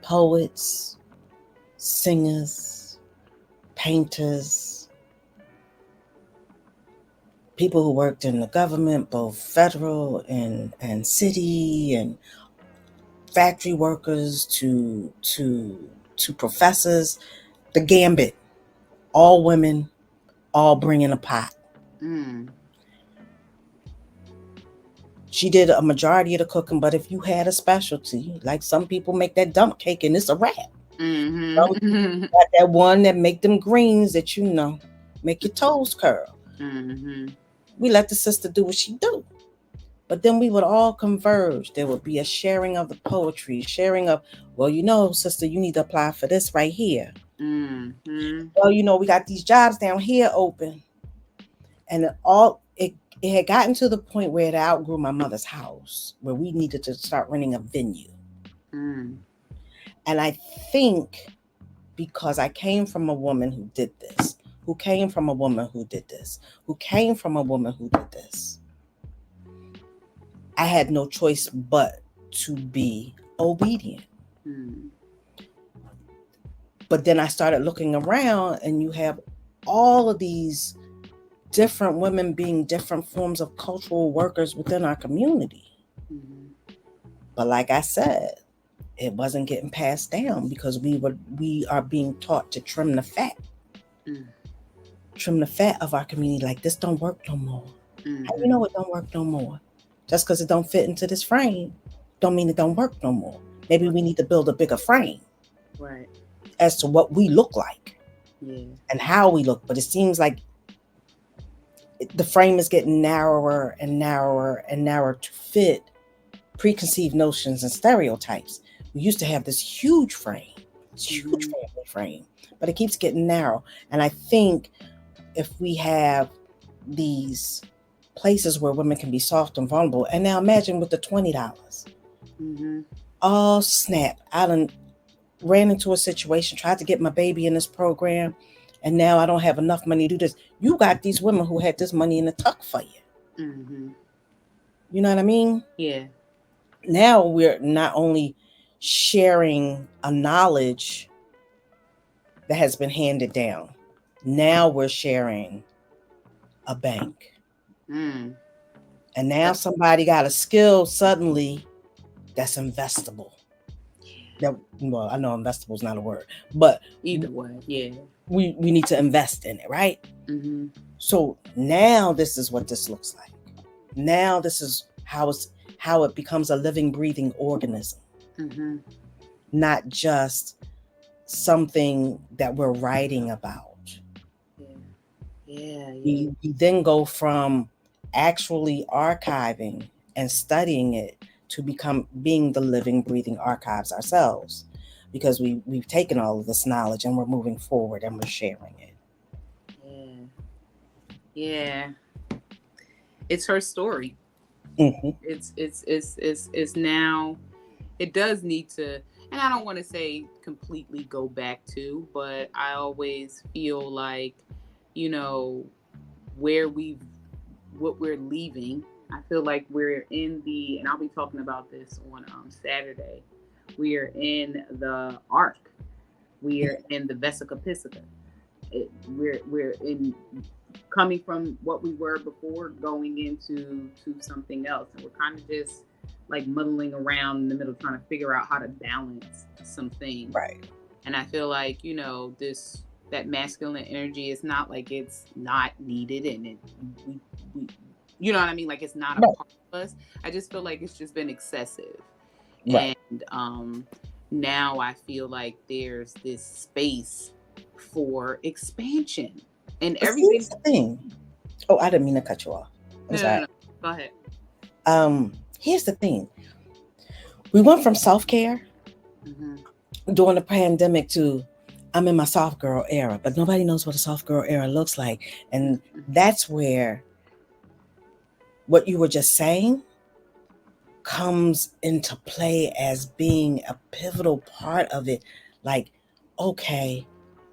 poets, singers, painters, people who worked in the government, both federal and city, and factory workers to professors. The gambit, all women, all bringing a pot. She did a majority of the cooking, but if you had a specialty, like some people make that dump cake and it's a wrap. Got that one that make them greens that make your toes curl. We let the sister do what she do. But then we would all converge. There would be a sharing of the poetry, sharing of, well, sister, you need to apply for this right here. Well, we got these jobs down here open. And it had gotten to the point where it outgrew my mother's house, where we needed to start renting a venue. And I think because I came from a woman who did this, who came from a woman who did this, who came from a woman who did this, I had no choice but to be obedient. But then I started looking around and you have all of these different women being different forms of cultural workers within our community. But like I said, it wasn't getting passed down because we are being taught to trim the fat. Trim the fat of our community. Like, this don't work no more. How you know it don't work no more? Just because it don't fit into this frame don't mean it don't work no more. Maybe we need to build a bigger frame. Right. As to what we look like. Yeah. And how we look. But it seems like the frame is getting narrower and narrower and narrower to fit preconceived notions and stereotypes. We used to have this huge frame, frame, but it keeps getting narrow. And I think if we have these places where women can be soft and vulnerable, and now imagine with the $20. Oh, snap. I done ran into a situation, tried to get my baby in this program, and now I don't have enough money to do this. You got these women who had this money in the tuck for you. You know what I mean? Yeah. Now we're not only sharing a knowledge that has been handed down. Now we're sharing a bank. Mm. And now That's, somebody got a skill suddenly that's investable. yeah. That, well, I know investable is not a word, but Either way, yeah. we need to invest in it, right? Mm-hmm. So now this is what this looks like. Now this is how it becomes a living, breathing organism, Mm-hmm. not just something that we're writing about. Yeah. Yeah. Yeah. We then go from actually archiving and studying it to become being the living, breathing archives ourselves, because we've taken all of this knowledge and we're moving forward and we're sharing it. Yeah. Yeah. It's her story. Mm-hmm. It's now, it does need to, and I don't want to say completely go back to, but I always feel like, you know, where we what we're leaving, I feel like we're in the, and I'll be talking about this on Saturday, we are in the arc, we are in the Vesica Piscica. We're in, coming from what we were before, going into to something else, and we're kind of just like muddling around in the middle, trying to figure out how to balance some things. Right. And I feel like, this, that masculine energy is not like it's not needed, and we you know what I mean, like it's not a Right. part of us. I just feel like it's just been excessive. Right. And now I feel like there's this space for expansion and But see, everything. here's the thing. Oh, I didn't mean to cut you off. I'm No, no, sorry. no. Go ahead. Here's the thing. We went from self-care Mm-hmm. during the pandemic to I'm in my soft girl era, but nobody knows what a soft girl era looks like. And that's where what you were just saying comes into play as being a pivotal part of it. Like, okay,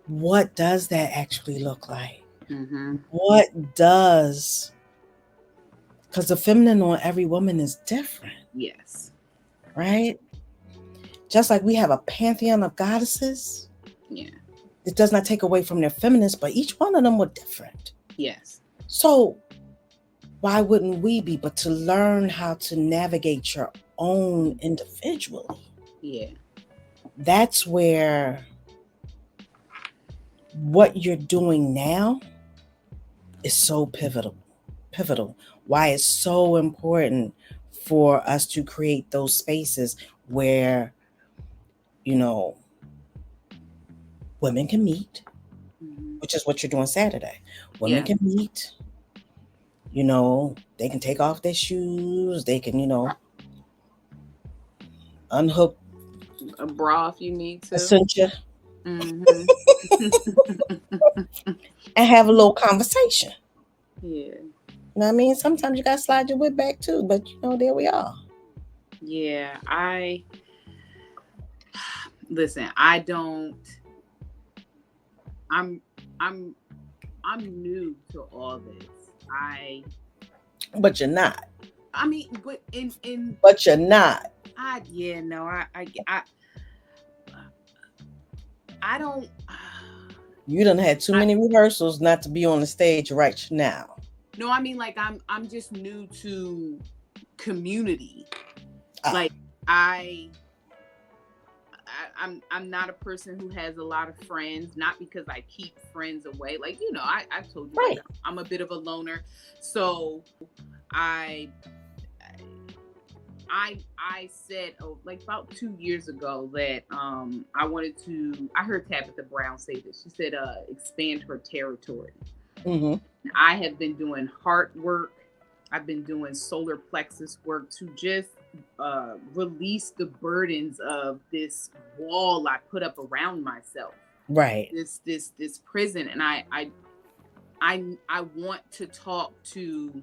what does that actually look like? Mm-hmm. What does, because the feminine on every woman is different, Yes. right? Just like we have a pantheon of goddesses, Yeah. it does not take away from their feminines, but each one of them were different. Yes. So why wouldn't we be? But to learn how to navigate your own individually. Yeah. That's where what you're doing now is so pivotal. Pivotal. Why it's so important for us to create those spaces where, you know, women can meet, Mm-hmm. which is what you're doing Saturday. Women Yeah. can meet, they can take off their shoes, they can, unhook A bra if you need a to. cincher Mm-hmm. and have a little conversation. Yeah. You know what I mean? Sometimes you gotta slide your whip back too, but there we are. Yeah. Listen, I don't, I'm, I'm, I'm new to all this. But you're not. I mean, but in, But you're not. yeah, no, I don't. You done had too many rehearsals not to be on the stage right now. No, I mean, like I'm just new to community. Like I'm not a person who has a lot of friends, not because I keep friends away. Like, I've told you, right. Like, I'm a bit of a loner. So I said, like about 2 years ago that I heard Tabitha Brown say this. She said, expand her territory. Mm-hmm. I have been doing heart work. I've been doing solar plexus work to just release the burdens of this wall I put up around myself. Right. This prison, and I want to talk to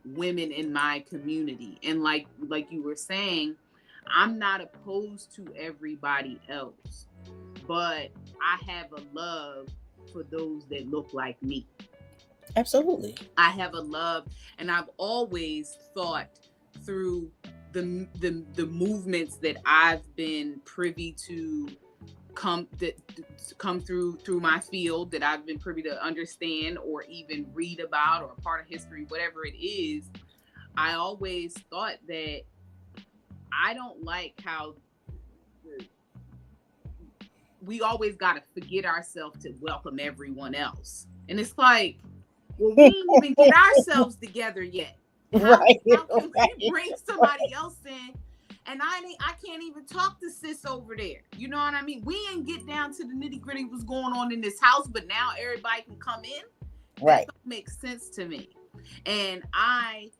women in my community, and like you were saying, I'm not opposed to everybody else, but I have a love for those that look like me. Absolutely. I have a love, and I've always thought through the movements that I've been privy to come through my field, that I've been privy to understand or even read about, or part of history, whatever it is, I always thought that I don't like how we always got to forget ourselves to welcome everyone else. And it's like, well, we didn't even get ourselves together yet. How can we bring somebody else in? And I can't even talk to sis over there. You know what I mean? We ain't get down to the nitty gritty what's going on in this house, but now everybody can come in. That don't make sense to me. And I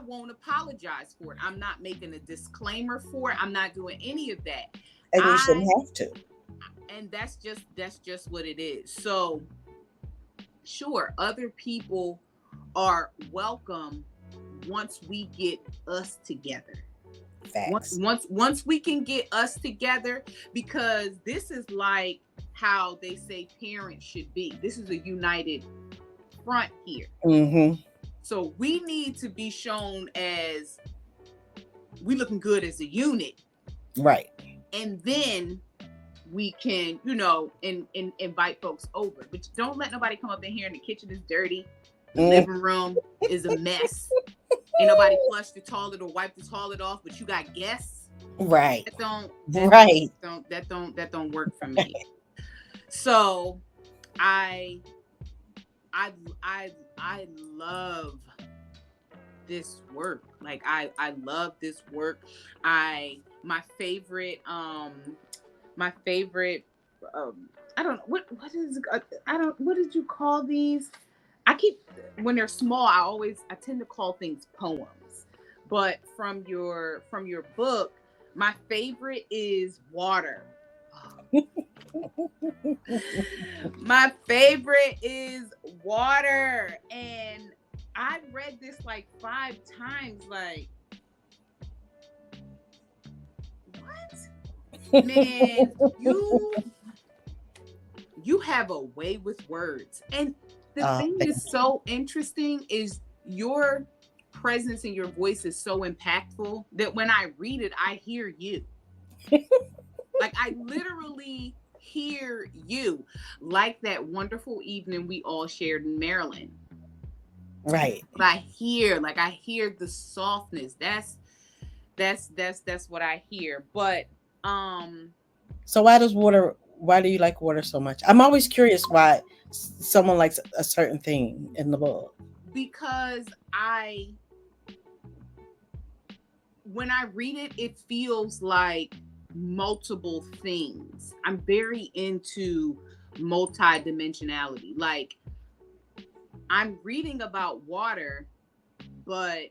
won't apologize for it. I'm not making a disclaimer for it. I'm not doing any of that. And you shouldn't have to. And that's just what it is. So sure, other people are welcome once we get us together. Facts. Once we can get us together, because this is like how they say parents should be. This is a united front here. Mm-hmm. So we need to be shown as we looking good as a unit. Right. And then we can, invite folks over. But don't let nobody come up in here and the kitchen is dirty. The living room is a mess. Ain't nobody flushed the toilet or wiped the toilet off, but you got guests. Right. That don't work for me. So I love this work. Like I love this work. My favorite I don't know what did you call these? When they're small, I tend to call things poems. But from your book, my favorite is Water. My favorite is Water. And I read this like 5 times. Like, what? Man, you have a way with words. And the thing is so interesting is your presence and your voice is so impactful that when I read it, I hear you. Like I literally hear you, like that wonderful evening we all shared in Maryland. Right. I hear the softness. That's what I hear. But so why do you like Water so much? I'm always curious why someone likes a certain thing in the book. Because when I read it, it feels like multiple things. I'm very into multidimensionality. Like I'm reading about water, but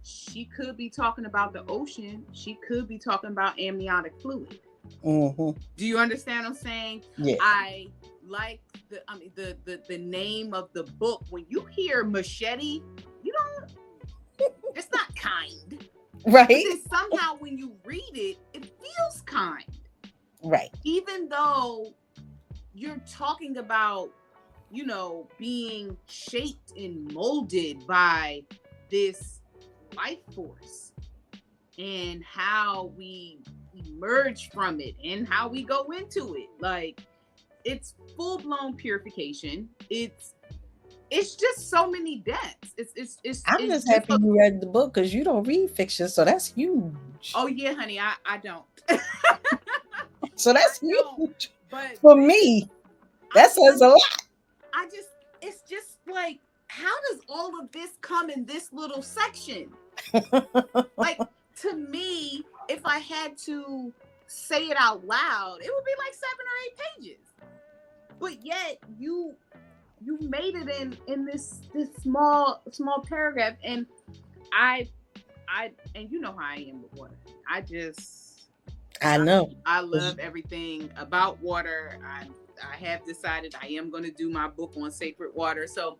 she could be talking about the ocean. She could be talking about amniotic fluid. Mm-hmm. Do you understand what I'm saying? Yeah. I like the name of the book. When you hear machete, it's not kind. Right. But then somehow when you read it, it feels kind. Right. Even though you're talking about, being shaped and molded by this life force and how we emerge from it and how we go into it. Like it's full-blown purification. It's just so many depths. I'm just happy you read the book because you don't read fiction, so that's huge. Oh yeah, honey, I don't. So that's huge. But for me, that says a lot. It's just like, how does all of this come in this little section? Like to me, if I had to say it out loud, it would be like 7 or 8 pages. But yet you made it in this small paragraph, and I and you know how I am with water. I know. I love everything about water. I have decided I am going to do my book on sacred water. So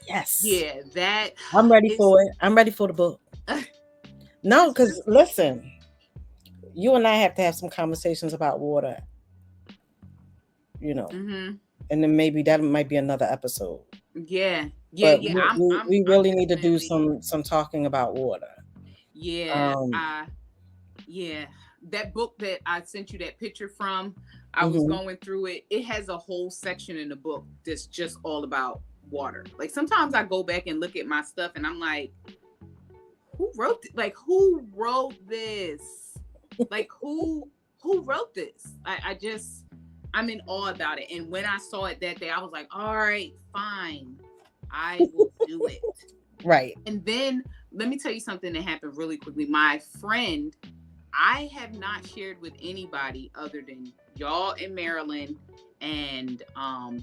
yes, yeah, that I'm ready for it. I'm ready for the book. No, because listen, you and I have to have some conversations about water. Mm-hmm. And then maybe that might be another episode. Yeah. We really need to do some talking about water. Yeah, Um, yeah. That book that I sent you that picture from, I was mhm. going through it. It has a whole section in the book that's just all about water. Like sometimes I go back and look at my stuff and I'm like, who wrote it? Like who wrote this? Like who wrote this? I just I'm in awe about it. And when I saw it that day, I was like, all right, fine. I will do it. Right. And then let me tell you something that happened really quickly. My friend, I have not shared with anybody other than y'all in Maryland and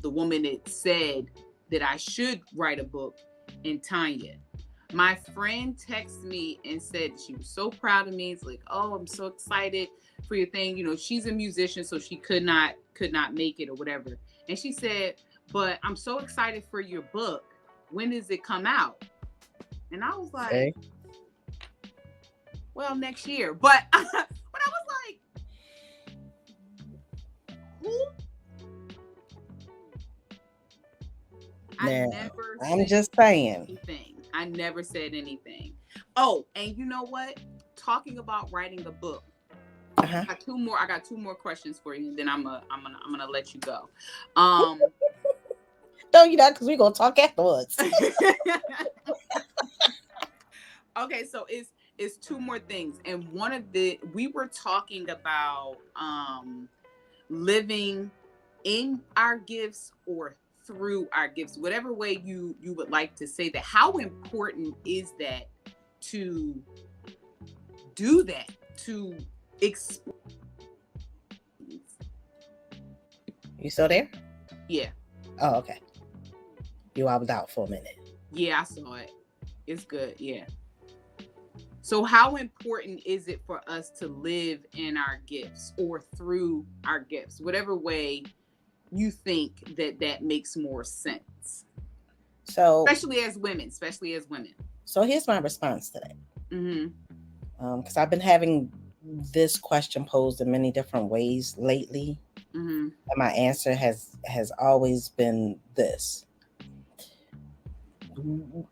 the woman that said that I should write a book, and Tanya. My friend texted me and said she was so proud of me. It's like, oh, I'm so excited for your thing. You know, she's a musician, so she could not make it or whatever. And she said, but I'm so excited for your book. When does it come out? And I was like, Okay. well, next year. But I was like, who? I Now, never I'm said just saying. anything. I never said anything. Oh, and you know what? Talking about writing a book. Uh-huh. I got two more questions for you, and then I'm gonna let you go. Um. No, you're not, because we're gonna talk afterwards. Okay, so it's two more things, and one of the we were talking about living in our gifts or through our gifts, whatever way you would like to say that. How important is that to do that, to explain? You still there? Yeah, Oh, okay. You I was out for a minute. yeah, I saw it. It's good. Yeah. So how important is it for us to live in our gifts or through our gifts, whatever way you think that that makes more sense, So, especially as women. here's my response to that. Mm-hmm. Because I've been having this question posed in many different ways lately, Mm-hmm. and my answer has always been this: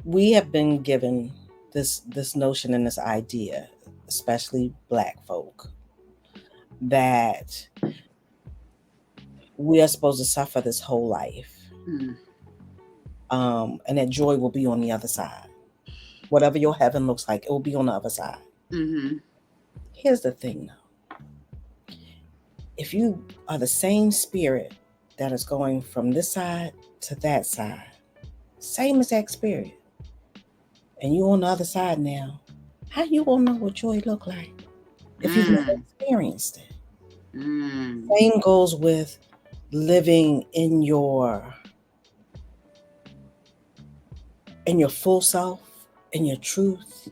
we have been given this notion and this idea, especially Black folk, that we are supposed to suffer this whole life, Mm-hmm. and that joy will be on the other side. Whatever your heaven looks like, it will be on the other side. Mm-hmm. Here's the thing, though: if you are the same spirit that is going from this side to that side, same exact spirit, and you on the other side now, how you gonna know what joy look like if you've never Mm. experienced it? Mm. Same goes with living in your full self, in your truth.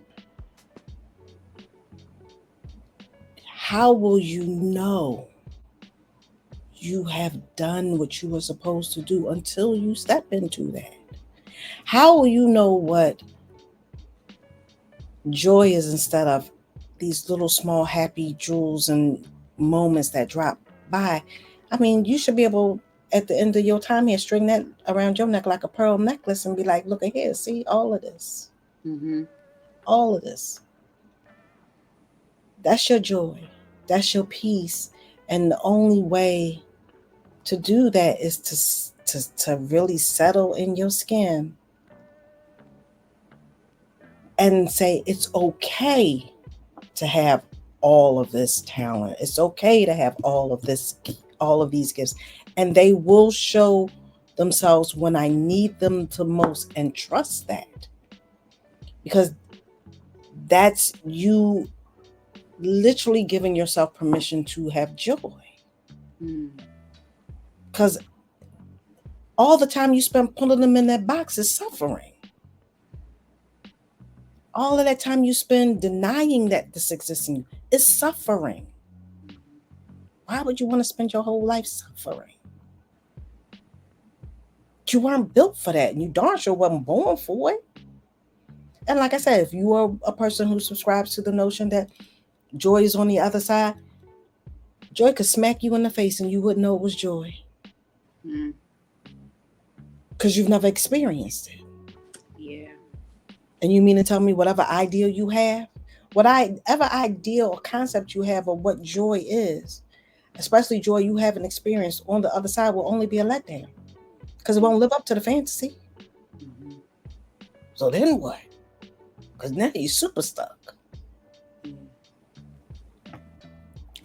How will you know you have done what you were supposed to do until you step into that? How will you know what joy is instead of these little small happy jewels and moments that drop by? I mean, you should be able, at the end of your time here, string that around your neck like a pearl necklace and be like, look at here, see all of this. Mm-hmm. All of this. That's your joy. That's your peace. And the only way to do that is to really settle in your skin and say it's okay to have all of this talent. It's okay to have all of these gifts, and they will show themselves when I need them to most, and trust that, because that's you literally giving yourself permission to have joy. Mm. Because all the time you spend pulling them in that box is suffering. All of that time you spend denying that this exists in you is suffering. Why would you want to spend your whole life suffering? You weren't built for that, and you darn sure wasn't born for it. And like I said, if you are a person who subscribes to the notion that joy is on the other side, joy could smack you in the face and you wouldn't know it was joy, Mm. because you've never experienced it. Yeah. And you mean to tell me whatever ideal you have, whatever ideal or concept you have of what joy is, especially joy you haven't experienced on the other side, will only be a letdown because it won't live up to the fantasy. Mm-hmm. So then what? Because now you're super stuck.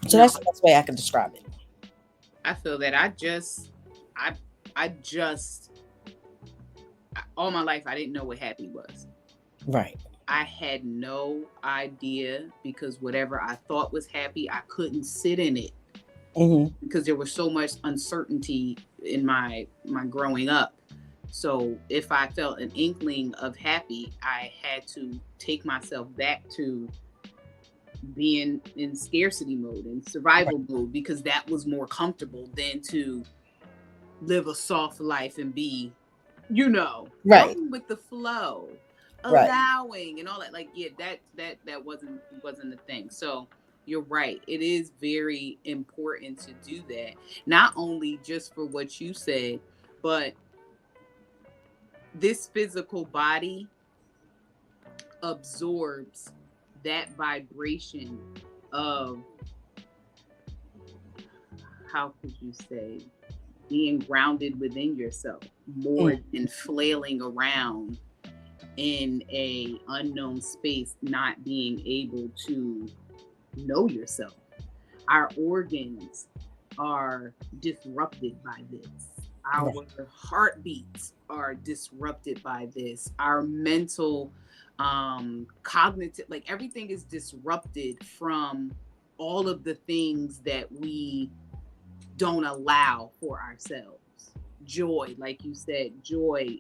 So No, that's the best way I can describe it. I feel that I all my life I didn't know what happy was. Right. I had no idea because whatever I thought was happy, I couldn't sit in it because there was so much uncertainty in my growing up. So if I felt an inkling of happy, I had to take myself back to being in scarcity mode and survival mode because that was more comfortable than to live a soft life and be, Right. going with the flow, Right. allowing and all that. Like, yeah, that wasn't the thing. So you're right. It is very important to do that. Not only just for what you said, but this physical body absorbs that vibration of, how could you say, being grounded within yourself more than flailing around in a unknown space, not being able to know yourself. Our organs are disrupted by this. Our heartbeats are disrupted by this. Our mental, cognitive, like everything is disrupted from all of the things that we don't allow for ourselves. Joy, like you said, joy,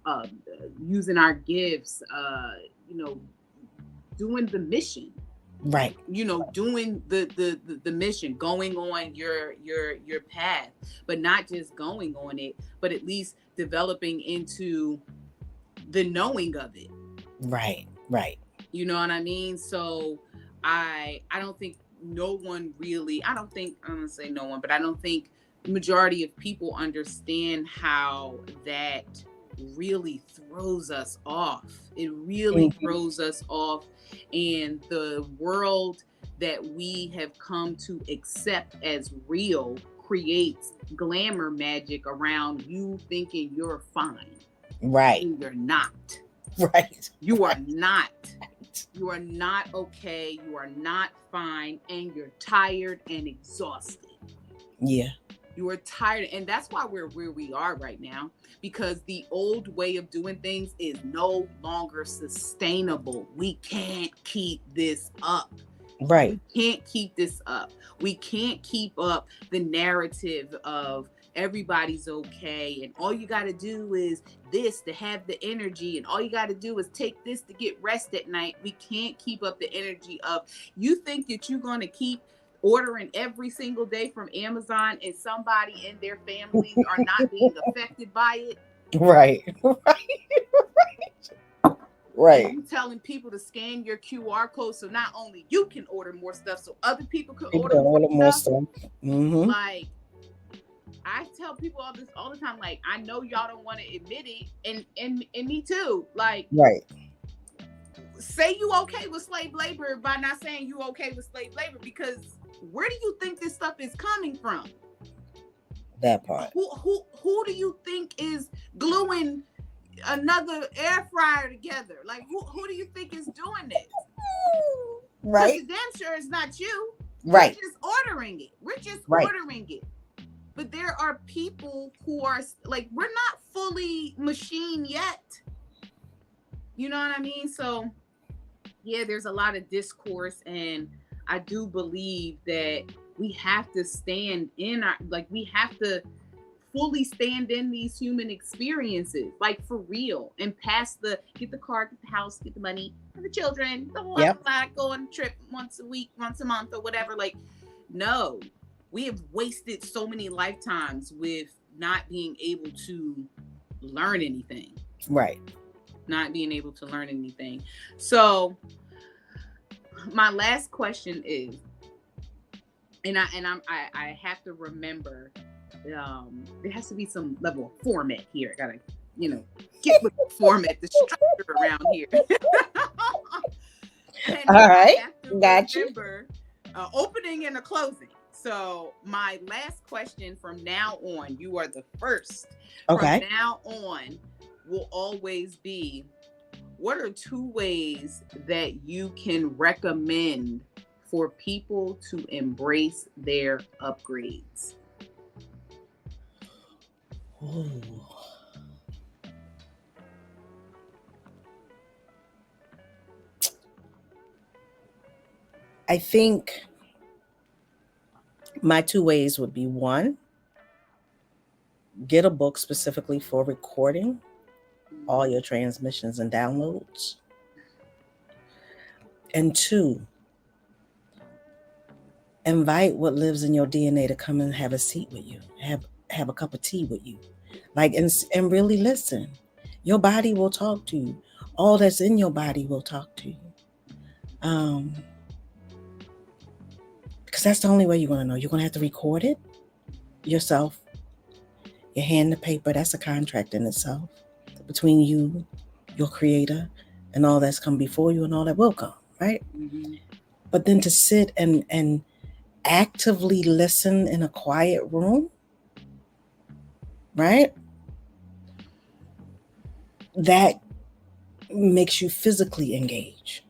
uh, using our gifts, doing the mission, Right. doing the mission, going on your path, but not just going on it, but at least developing into the knowing of it. Right. Right. You know what I mean? So I don't think no one really, I don't think, I'm gonna say no one, but I don't think the majority of people understand how that really throws us off. It really throws us off. And the world that we have come to accept as real creates glamour magic around you thinking you're fine. Right. And you're not. Right. You are not. You are not okay. You are not fine. And you're tired and exhausted. Yeah. You are tired. And that's why we're where we are right now. Because the old way of doing things is no longer sustainable. We can't keep this up. Right. We can't keep this up. We can't keep up the narrative of everybody's okay and all you got to do is this to have the energy and all you got to do is take this to get rest at night. We can't keep up the energy of, you think that you're going to keep ordering every single day from Amazon and somebody in their families are not being affected by it. Right. Right. You telling people to scan your QR code so not only you can order more stuff, so other people can People order more stuff. Mm-hmm. Like, I tell people all this all the time. Like, I know y'all don't want to admit it, and me too. Like, right. Say you okay with slave labor by not saying you okay with slave labor, because where do you think this stuff is coming from? That part. Who do you think is gluing another air fryer together? Like, who do you think is doing this? Right. Damn sure it's not you. Right. We're just ordering it. We're just ordering it. But there are people who are like, we're not fully machine yet. You know what I mean? So yeah, there's a lot of discourse, and I do believe that we have to stand in our, like, we have to fully stand in these human experiences, like for real, and pass the, get the car, get the house, get the money for the children, the whole lot, go on a trip once a week, once a month, or whatever. Like, no, we have wasted so many lifetimes with not being able to learn anything. Right. Not being able to learn anything. So my last question is, and I have to remember, there has to be some level of format here. I gotta, get with the format, the structure around here. And All I right. have to Got you. remember opening and a closing. So my last question from now on, you are the first. From Okay. now on will always be, what are two ways that you can recommend for people to embrace their upgrades? Ooh. I think my two ways would be one, get a book specifically for recording all your transmissions and downloads. And two, invite what lives in your DNA to come and have a seat with you, have a cup of tea with you, like and really listen. Your body will talk to you. All that's in your body will talk to you. Because that's the only way you're gonna know. You're gonna have to record it yourself. Your hand to paper. That's a contract in itself between you, your creator, and all that's come before you and all that will come. Right. Mm-hmm. But then to sit and actively listen in a quiet room, right? That makes you physically engage.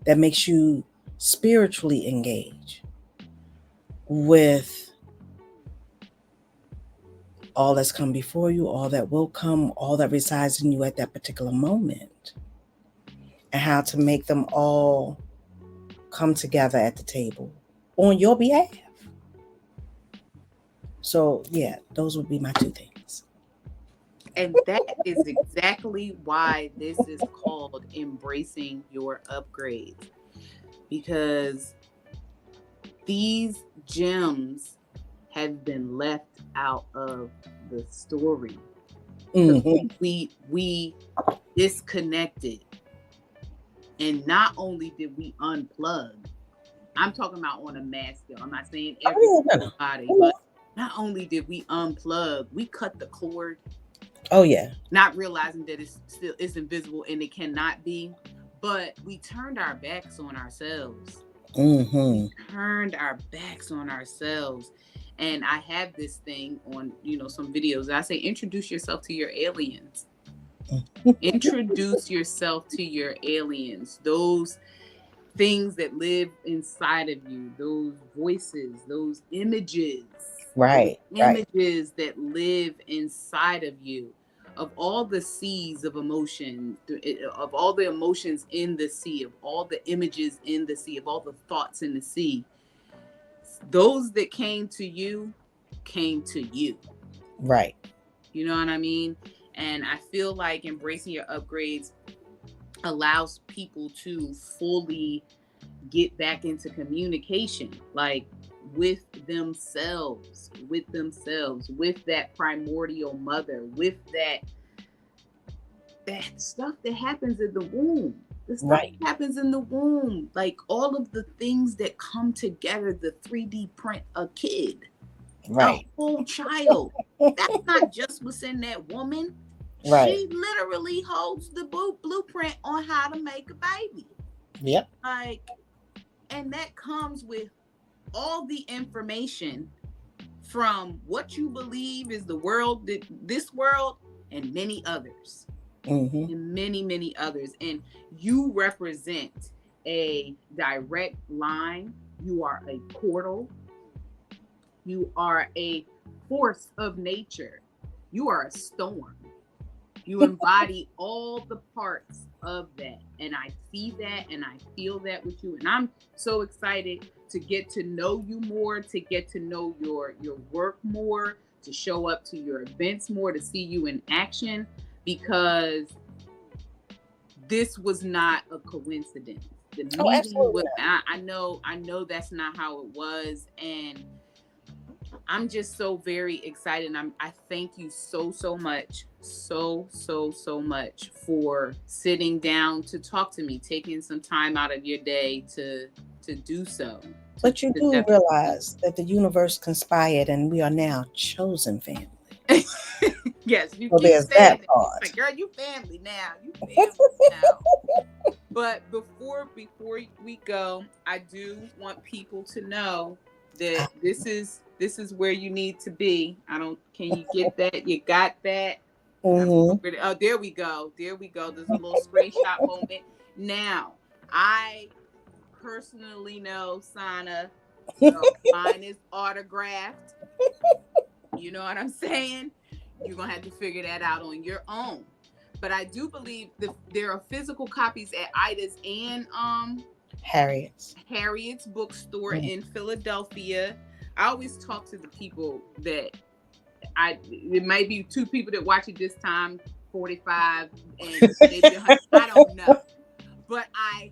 That makes you spiritually engage with all that's come before you, all that will come, all that resides in you at that particular moment, and how to make them all come together at the table on your behalf. So, yeah, those would be my two things. And that is exactly why this is called embracing your upgrades. Because these gems have been left out of the story. Mm-hmm. We disconnected. And not only did we unplug, I'm talking about on a mass scale. I'm not saying everybody, but not only did we unplug, we cut the cord. Oh yeah. Not realizing that it's invisible and it cannot be, but we turned our backs on ourselves. Mm-hmm. We turned our backs on ourselves. And I have this thing on, some videos. I say, introduce yourself to your aliens. Introduce yourself to your aliens. Those things that live inside of you, those voices, those images. Right. Images that live inside of you, of all the seas of emotion, of all the emotions in the sea, of all the images in the sea, of all the thoughts in the sea. Those that came to you came to you. Right. You know what I mean? And I feel like embracing your upgrades allows people to fully get back into communication, like with themselves, with that primordial mother, with that stuff that happens in the womb. The stuff Right. that happens in the womb, like all of the things that come together, the 3D print a kid, Right. a whole child. That's not just what's in that woman. Right. She literally holds the blueprint on how to make a baby. Yep. Like, and that comes with all the information from what you believe is the world, this world, and many others. Mm-hmm. And many, many others. And you represent a direct line. You are a portal. You are a force of nature. You are a storm. You embody all the parts of that. And I see that and I feel that with you. And I'm so excited to get to know you more, to get to know your work more, to show up to your events more, to see you in action, because this was not a coincidence. The meeting was, I know that's not how it was. And I'm just so very excited. I thank you so much, so much for sitting down to talk to me, taking some time out of your day to do so. But you do realize that the universe conspired and we are now chosen family. Yes, you so keep there's saying that part. like, girl, you family now. You family now. But before we go, I do want people to know that this is where you need to be. I don't. Can you get that? You got that? I don't know Mm-hmm. where oh, there we go. There we go. There's a little screenshot moment. Now, I personally know Sana, so mine is autographed. You know what I'm saying? You're gonna have to figure that out on your own. But I do believe there are physical copies at Ida's and Harriet's. Harriet's bookstore Mm. in Philadelphia. I always talk to the people that it might be two people that watch it this time, 45 and maybe 100. I don't know. But I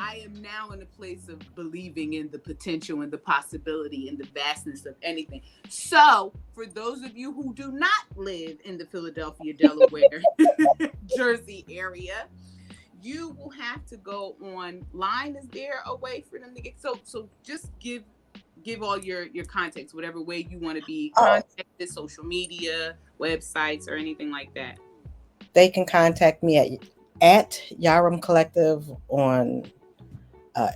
am now in a place of believing in the potential and the possibility and the vastness of anything. So, for those of you who do not live in the Philadelphia, Delaware, Jersey area, you will have to go online. Is there a way for them to get so just give all your contacts, whatever way you want to be Oh, contacted, social media, websites, or anything like that. they can contact me at Yarum Collective on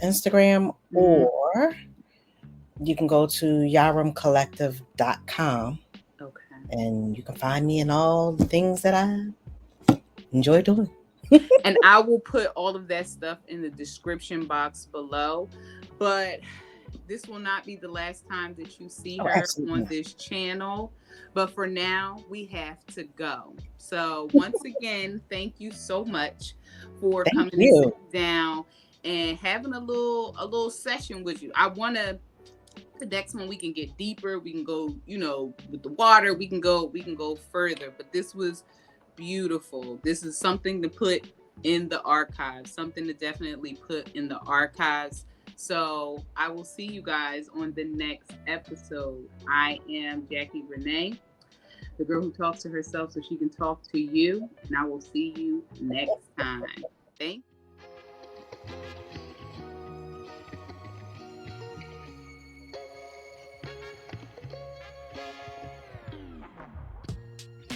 Instagram, Mm, or you can go to yarumcollective.com okay. and you can find me in all the things that I enjoy doing. And I will put all of that stuff in the description box below. But this will not be the last time that you see Oh, her absolutely on not. this channel. But for now, we have to go. So once again, thank you so much for Thank coming and you. sitting down and having a little session with you. I want to the next one we can get deeper. We can go, with the water. We can go further. But this was beautiful. This is something to put in the archives, something to definitely put in the archives. So I will see you guys on the next episode. I am Jackie Renee, the girl who talks to herself so she can talk to you. And I will see you next time. Thank